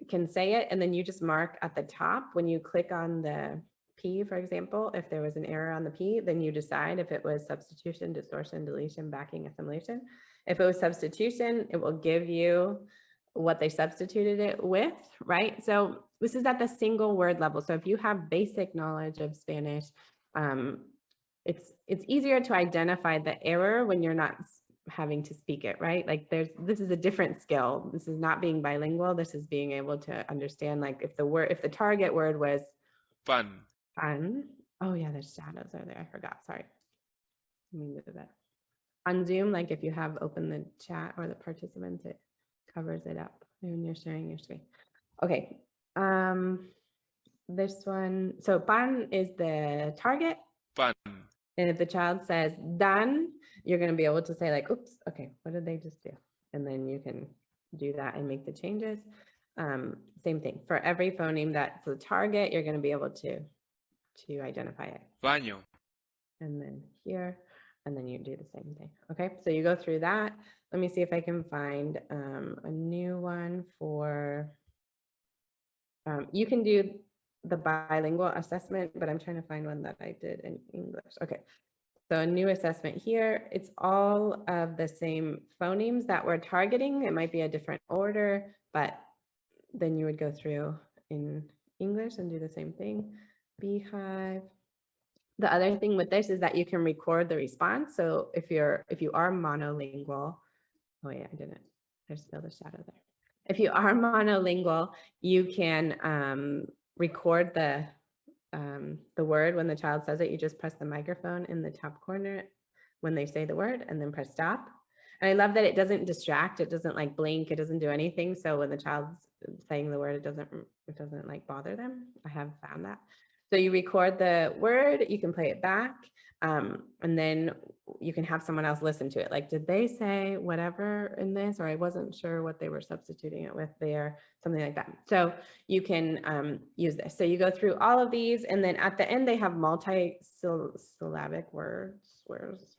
can say it, and then you just mark at the top when you click on the P, for example, if there was an error on the P, then you decide if it was substitution, distortion, deletion, backing, assimilation. If it was substitution, it will give you what they substituted it with, right? So this is at the single word level. So if you have basic knowledge of Spanish, it's easier to identify the error when you're not having to speak it, right? Like this is a different skill. This is not being bilingual. This is being able to understand, like if the target word was Pan. Oh yeah, the shadows are there. I forgot, sorry. Let me move that. On Zoom, like if you have open the chat or the participants, it covers it up when you're sharing your screen. Okay, this one, so pan is the target. Pan. And if the child says done, you're going to be able to say like, oops, okay, what did they just do? And then you can do that and make the changes. Same thing for every phoneme that's the target, you're going to be able to identify it. Baño. And then here, and then you do the same thing. Okay, so you go through that. Let me see if I can find a new one for, you can do the bilingual assessment, but I'm trying to find one that I did in English. Okay, so a new assessment here. It's all of the same phonemes that we're targeting. It might be a different order, but then you would go through in English and do the same thing. Beehive. The other thing with this is that you can record the response. So if you are monolingual, oh yeah, I didn't, there's still the shadow there. If you are monolingual, you can record the word when the child says it. You just press the microphone in the top corner when they say the word and then press stop. And I love that it doesn't distract, it doesn't like blink, it doesn't do anything. So when the child's saying the word, it doesn't like bother them. I have found that. So you record the word, you can play it back, and then you can have someone else listen to it. Like, did they say whatever in this? Or I wasn't sure what they were substituting it with there, something like that. So you can use this. So you go through all of these, and then at the end, they have multi-syllabic words.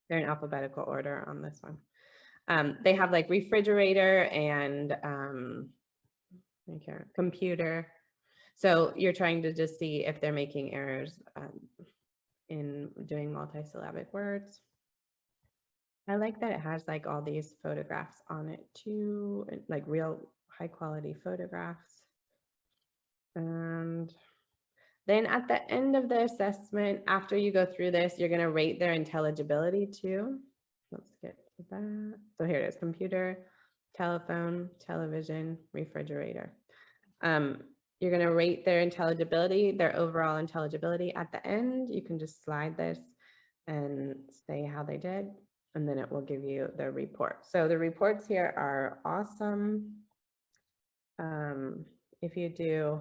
They're in alphabetical order on this one. They have like refrigerator and computer. So you're trying to just see if they're making errors in doing multi-syllabic words. I like that it has like all these photographs on it too, like real high quality photographs. And then at the end of the assessment, after you go through this, you're going to rate their intelligibility too. Let's get to that. So here it is: computer, telephone, television, refrigerator. You're going to rate their intelligibility, their overall intelligibility at the end. You can just slide this and say how they did, and then it will give you the report. So the reports here are awesome. If you do,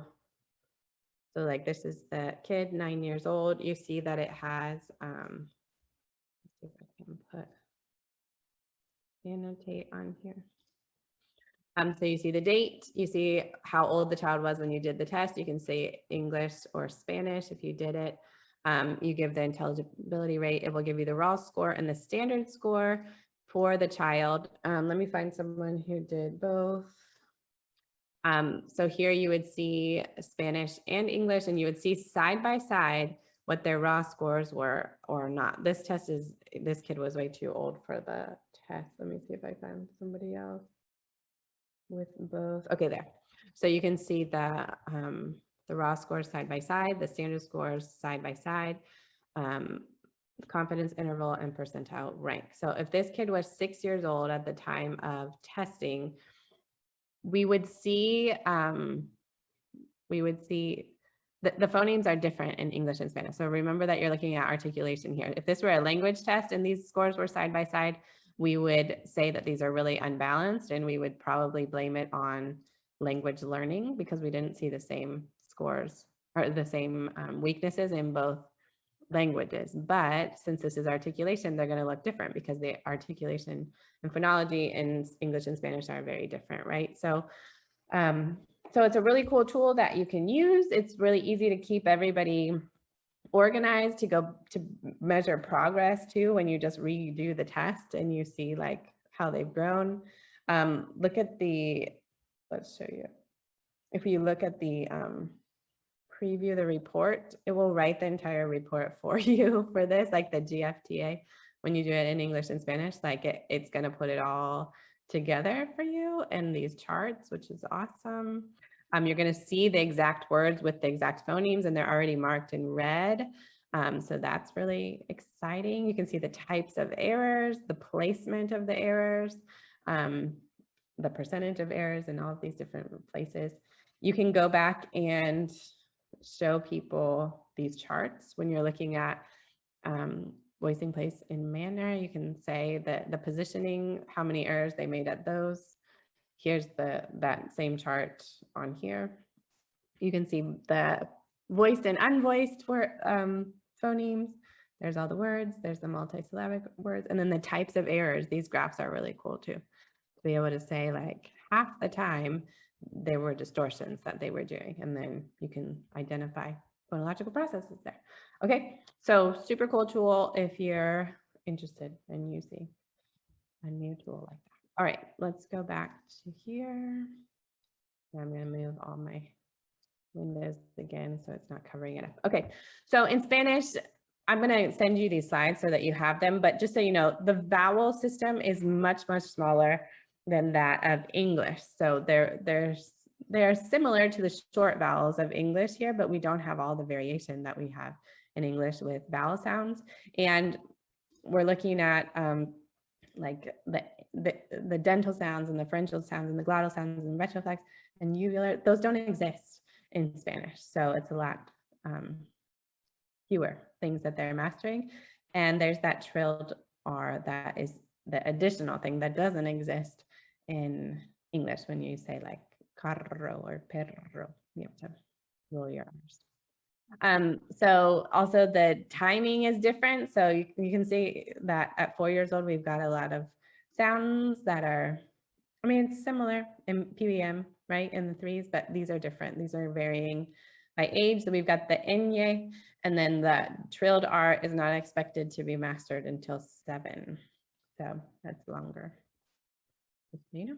so like this is the kid, 9 years old, you see that it has, let's see if I can put, annotate on here. So you see the date, you see how old the child was when you did the test. You can say English or Spanish if you did it. You give the intelligibility rate, it will give you the raw score and the standard score for the child. Let me find someone who did both. So here you would see Spanish and English, and you would see side by side what their raw scores were or not. This kid was way too old for the test. Let me see if I find somebody else with both. Okay, there. So you can see the raw scores side by side, the standard scores side by side, confidence interval and percentile rank. So if this kid was 6 years old at the time of testing, we would see the phonemes are different in English and Spanish. So remember that you're looking at articulation here. If this were a language test and these scores were side by side, we would say that these are really unbalanced, and we would probably blame it on language learning because we didn't see the same scores or the same weaknesses in both languages. But since this is articulation, they're going to look different because the articulation and phonology in English and Spanish are very different, right? So so it's a really cool tool that you can use. It's really easy to keep everybody organized, to go to measure progress too when you just redo the test and you see like how they've grown. Look at the, let's show you. If you look at the preview the report, it will write the entire report for you for this, like the GFTA. When you do it in English and Spanish, like it's going to put it all together for you in these charts, which is awesome. You're going to see the exact words with the exact phonemes, and they're already marked in red. So that's really exciting. You can see the types of errors, the placement of the errors, the percentage of errors in all of these different places. You can go back and show people these charts when you're looking at voicing, place, and manner. You can say that the positioning, how many errors they made at those. Here's that same chart on here. You can see the voiced and unvoiced phonemes. There's all the words, there's the multisyllabic words, and then the types of errors. These graphs are really cool too. To be able to say like half the time there were distortions that they were doing, and then you can identify phonological processes there. Okay, so super cool tool if you're interested in using a new tool like that. All right, let's go back to here. I'm going to move all my windows again so it's not covering it up. Okay, so in Spanish, I'm going to send you these slides so that you have them, but just so you know, the vowel system is much, much smaller than that of English. So they're similar to the short vowels of English here, but we don't have all the variation that we have in English with vowel sounds. And we're looking at like the dental sounds and the pharyngeal sounds and the glottal sounds and retroflex and uvular, those don't exist in Spanish. So it's a lot fewer things that they're mastering. And there's that trilled R that is the additional thing that doesn't exist in English when you say like carro or perro. You have to roll your R's. So also the timing is different. So you can see that at 4 years old, we've got a lot of sounds that are, I mean, it's similar in PBM, right, in the threes, but these are different. These are varying by age. So we've got the enye, and then the trilled R is not expected to be mastered until 7. So that's longer. You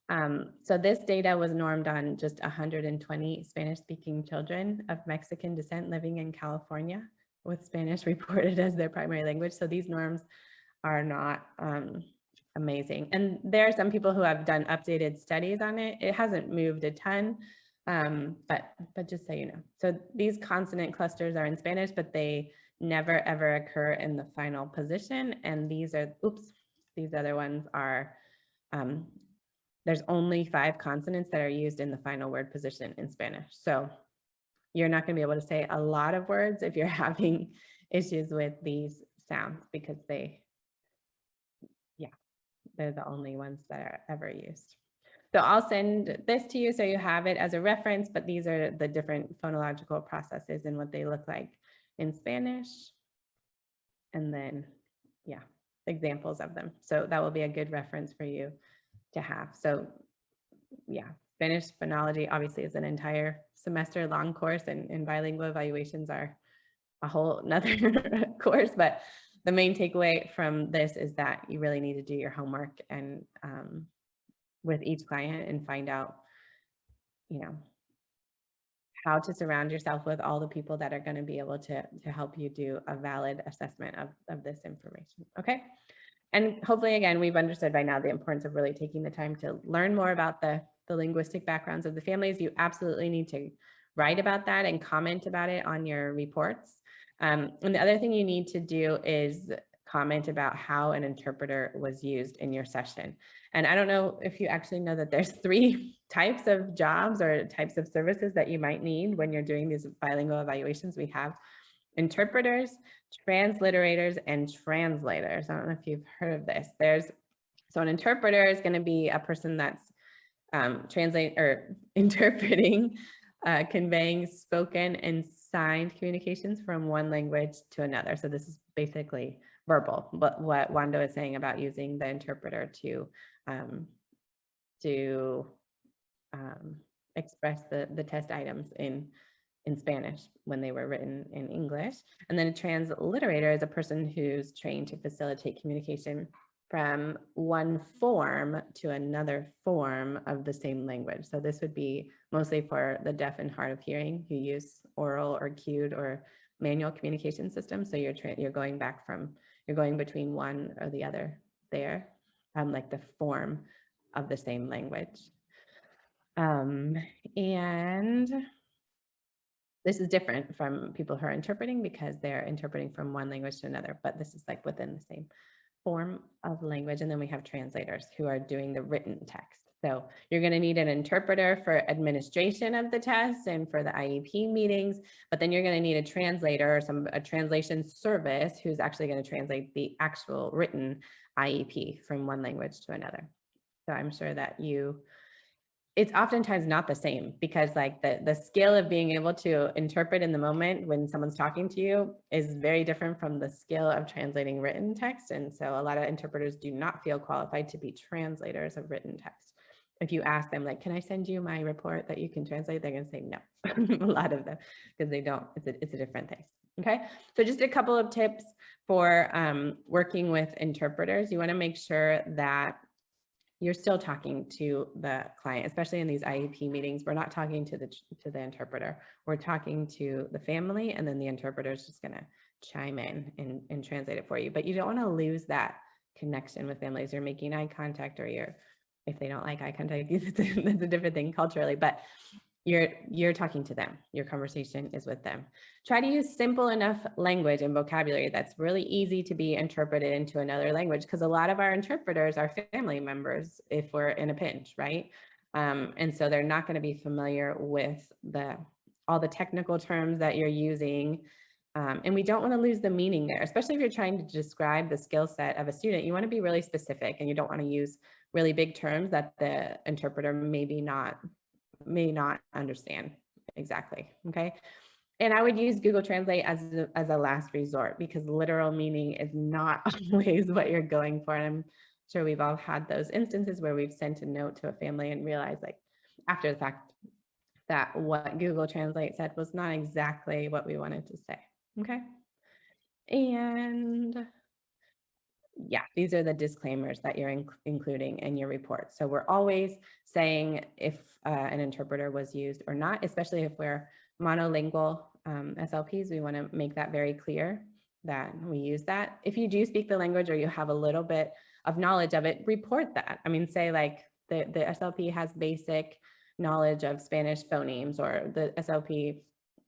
know? So this data was normed on just 120 Spanish-speaking children of Mexican descent living in California with Spanish reported as their primary language. So these norms are not amazing. And there are some people who have done updated studies on it. It hasn't moved a ton, but just so you know. So these consonant clusters are in Spanish, but they never ever occur in the final position. And these are, these other ones are, there's only 5 consonants that are used in the final word position in Spanish. So you're not going to be able to say a lot of words if you're having issues with these sounds because they're the only ones that are ever used. So I'll send this to you so you have it as a reference, but these are the different phonological processes and what they look like in Spanish. And then, examples of them. So that will be a good reference for you to have. So Spanish phonology obviously is an entire semester long course, and bilingual evaluations are a whole nother course, but the main takeaway from this is that you really need to do your homework and with each client and find out, how to surround yourself with all the people that are going to be able to help you do a valid assessment of this information. Okay. And hopefully, again, we've understood by now the importance of really taking the time to learn more about the linguistic backgrounds of the families. You absolutely need to write about that and comment about it on your reports. And the other thing you need to do is comment about how an interpreter was used in your session. And I don't know if you actually know that there's 3 types of jobs or types of services that you might need when you're doing these bilingual evaluations. We have interpreters, transliterators, and translators. I don't know if you've heard of this. So an interpreter is going to be a person that's interpreting, conveying spoken and signed communications from one language to another. So this is basically verbal, but what Wando is saying about using the interpreter to express the test items in Spanish when they were written in English. And then a transliterator is a person who's trained to facilitate communication from one form to another form of the same language. So this would be mostly for the deaf and hard of hearing who use oral or cued or manual communication systems. So you're going between one or the other there, like the form of the same language. And this is different from people who are interpreting because they're interpreting from one language to another, but this is like within the same form of language. And then we have translators who are doing the written text. So you're going to need an interpreter for administration of the test and for the IEP meetings, but then you're going to need a translator or a translation service who's actually going to translate the actual written IEP from one language to another. So I'm sure that it's oftentimes not the same because like the skill of being able to interpret in the moment when someone's talking to you is very different from the skill of translating written text. And so a lot of interpreters do not feel qualified to be translators of written text. If you ask them like, can I send you my report that you can translate? They're going to say no, a lot of them, because they don't, it's a different thing. Okay, so just a couple of tips for working with interpreters. You want to make sure that you're still talking to the client, especially in these IEP meetings. We're not talking to the interpreter. We're talking to the family, and then the interpreter is just going to chime in and translate it for you. But you don't want to lose that connection with families. You're making eye contact, or if they don't like eye contact, that's a different thing culturally. But you're talking to them. Your conversation is with them. Try to use simple enough language and vocabulary that's really easy to be interpreted into another language, because a lot of our interpreters are family members if we're in a pinch, right? And so they're not going to be familiar with all the technical terms that you're using. And we don't want to lose the meaning there, especially if you're trying to describe the skill set of a student. You want to be really specific, and you don't want to use really big terms that the interpreter may not understand exactly. Okay. And I would use Google Translate as a last resort, because literal meaning is not always what you're going for. And I'm sure we've all had those instances where we've sent a note to a family and realized, like, after the fact, that what Google Translate said was not exactly what we wanted to say. Okay. And yeah, these are the disclaimers that you're including in your report. So we're always saying if an interpreter was used or not, especially if we're monolingual SLPs. We want to make that very clear that we use that. If you do speak the language or you have a little bit of knowledge of it, report that. I mean, say like the SLP has basic knowledge of Spanish phonemes, or the SLP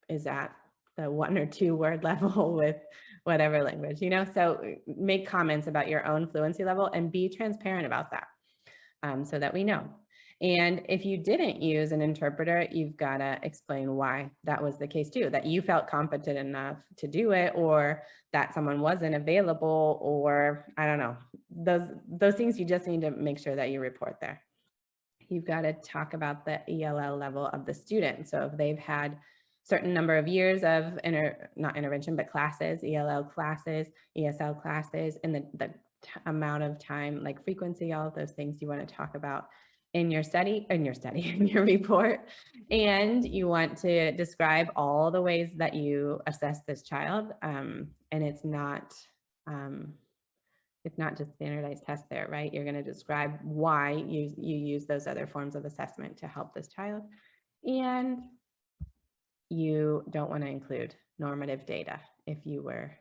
is at the 1 or 2 word level with whatever language, so make comments about your own fluency level and be transparent about that, so that we know. And if you didn't use an interpreter, you've got to explain why that was the case too, that you felt competent enough to do it, or that someone wasn't available, or I don't know, those things you just need to make sure that you report there. You've got to talk about the ELL level of the student. So if they've had certain number of years of not intervention, but classes, ELL classes, ESL classes, and the amount of time, like frequency, all of those things you want to talk about in your report. And you want to describe all the ways that you assess this child. And it's not just standardized tests there, right? You're going to describe why you use those other forms of assessment to help this child. And you don't want to include normative data if you were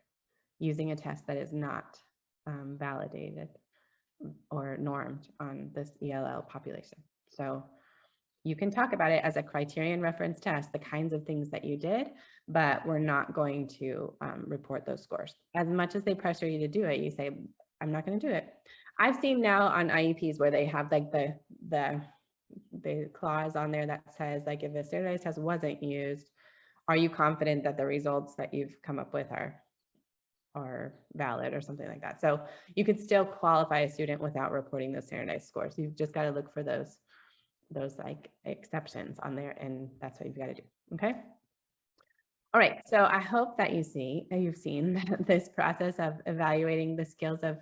using a test that is not validated or normed on this ELL population. So you can talk about it as a criterion reference test, the kinds of things that you did, but we're not going to report those scores. As much as they pressure you to do it, you say, I'm not going to do it. I've seen now on IEPs where they have like the clause on there that says, like, if a standardized test wasn't used, are you confident that the results that you've come up with are valid or something like that? So you could still qualify a student without reporting those standardized scores. You've just got to look for those like exceptions on there, and that's what you've got to do. Okay. All right. So I hope that you've seen that this process of evaluating the skills of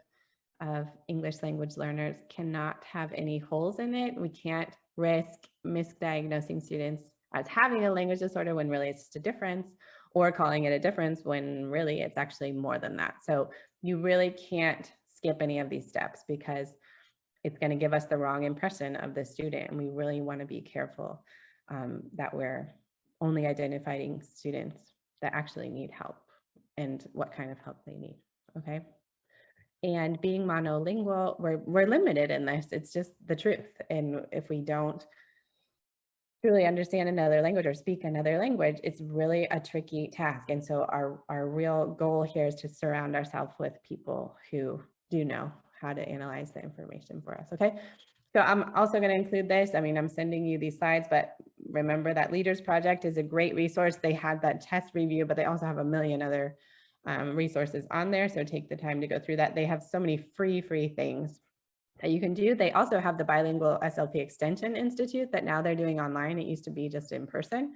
English language learners cannot have any holes in it. We can't risk misdiagnosing students as having a language disorder when really it's just a difference, or calling it a difference when really it's actually more than that. So you really can't skip any of these steps, because it's going to give us the wrong impression of the student. And we really want to be careful that we're only identifying students that actually need help and what kind of help they need. Okay. And being monolingual, we're limited in this. It's just the truth. And if we don't truly understand another language or speak another language, it's really a tricky task. And so our real goal here is to surround ourselves with people who do know how to analyze the information for us. Okay. So I'm also going to include this. I mean, I'm sending you these slides, but remember that Leaders Project is a great resource. They had that test review, but they also have a million other resources on there. So take the time to go through that. They have so many free things that you can do. They also have the Bilingual SLP Extension Institute that now they're doing online. It used to be just in person.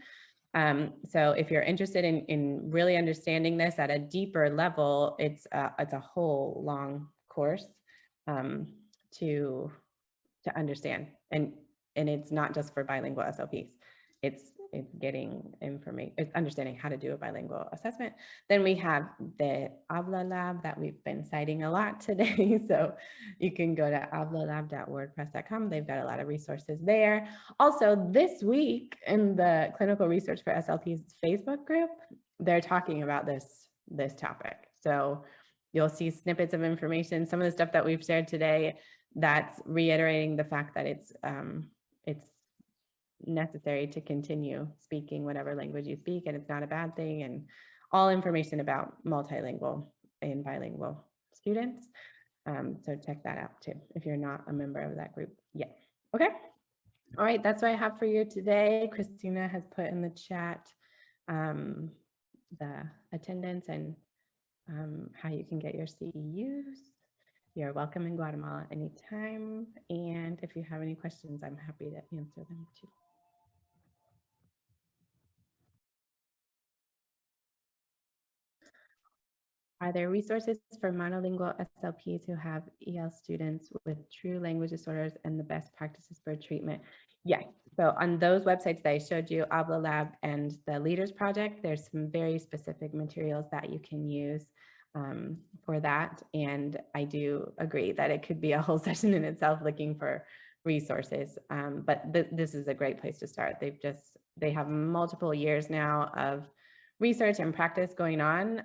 So if you're interested in really understanding this at a deeper level, it's a whole long course to understand. And it's not just for bilingual SLPs. It's getting information, it's understanding how to do a bilingual assessment. Then we have the Habla Lab that we've been citing a lot today. So you can go to hablalab.wordpress.com. They've got a lot of resources there. Also, this week in the Clinical Research for SLPs Facebook group, they're talking about this topic. So you'll see snippets of information. Some of the stuff that we've shared today, that's reiterating the fact that it's necessary to continue speaking whatever language you speak, and it's not a bad thing, and all information about multilingual and bilingual students. So check that out too, if you're not a member of that group yet. Okay. All right, that's what I have for you today. Christina has put in the chat the attendance and how you can get your CEUs. You're welcome in Guatemala anytime. And if you have any questions, I'm happy to answer them too. Are there resources for monolingual SLPs who have EL students with true language disorders and the best practices for treatment? Yes. So on those websites that I showed you, Habla Lab and the Leaders Project, there's some very specific materials that you can use for that. And I do agree that it could be a whole session in itself looking for resources. But this is a great place to start. They have multiple years now of research and practice going on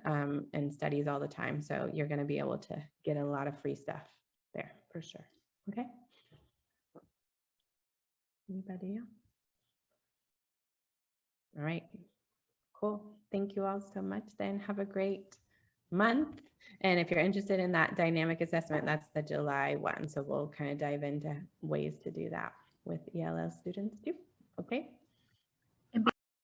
and studies all the time. So you're going to be able to get a lot of free stuff there for sure. Okay. Anybody else? All right. Cool. Thank you all so much. Then have a great month. And if you're interested in that dynamic assessment, that's the July one. So we'll kind of dive into ways to do that with ELL students too. Okay.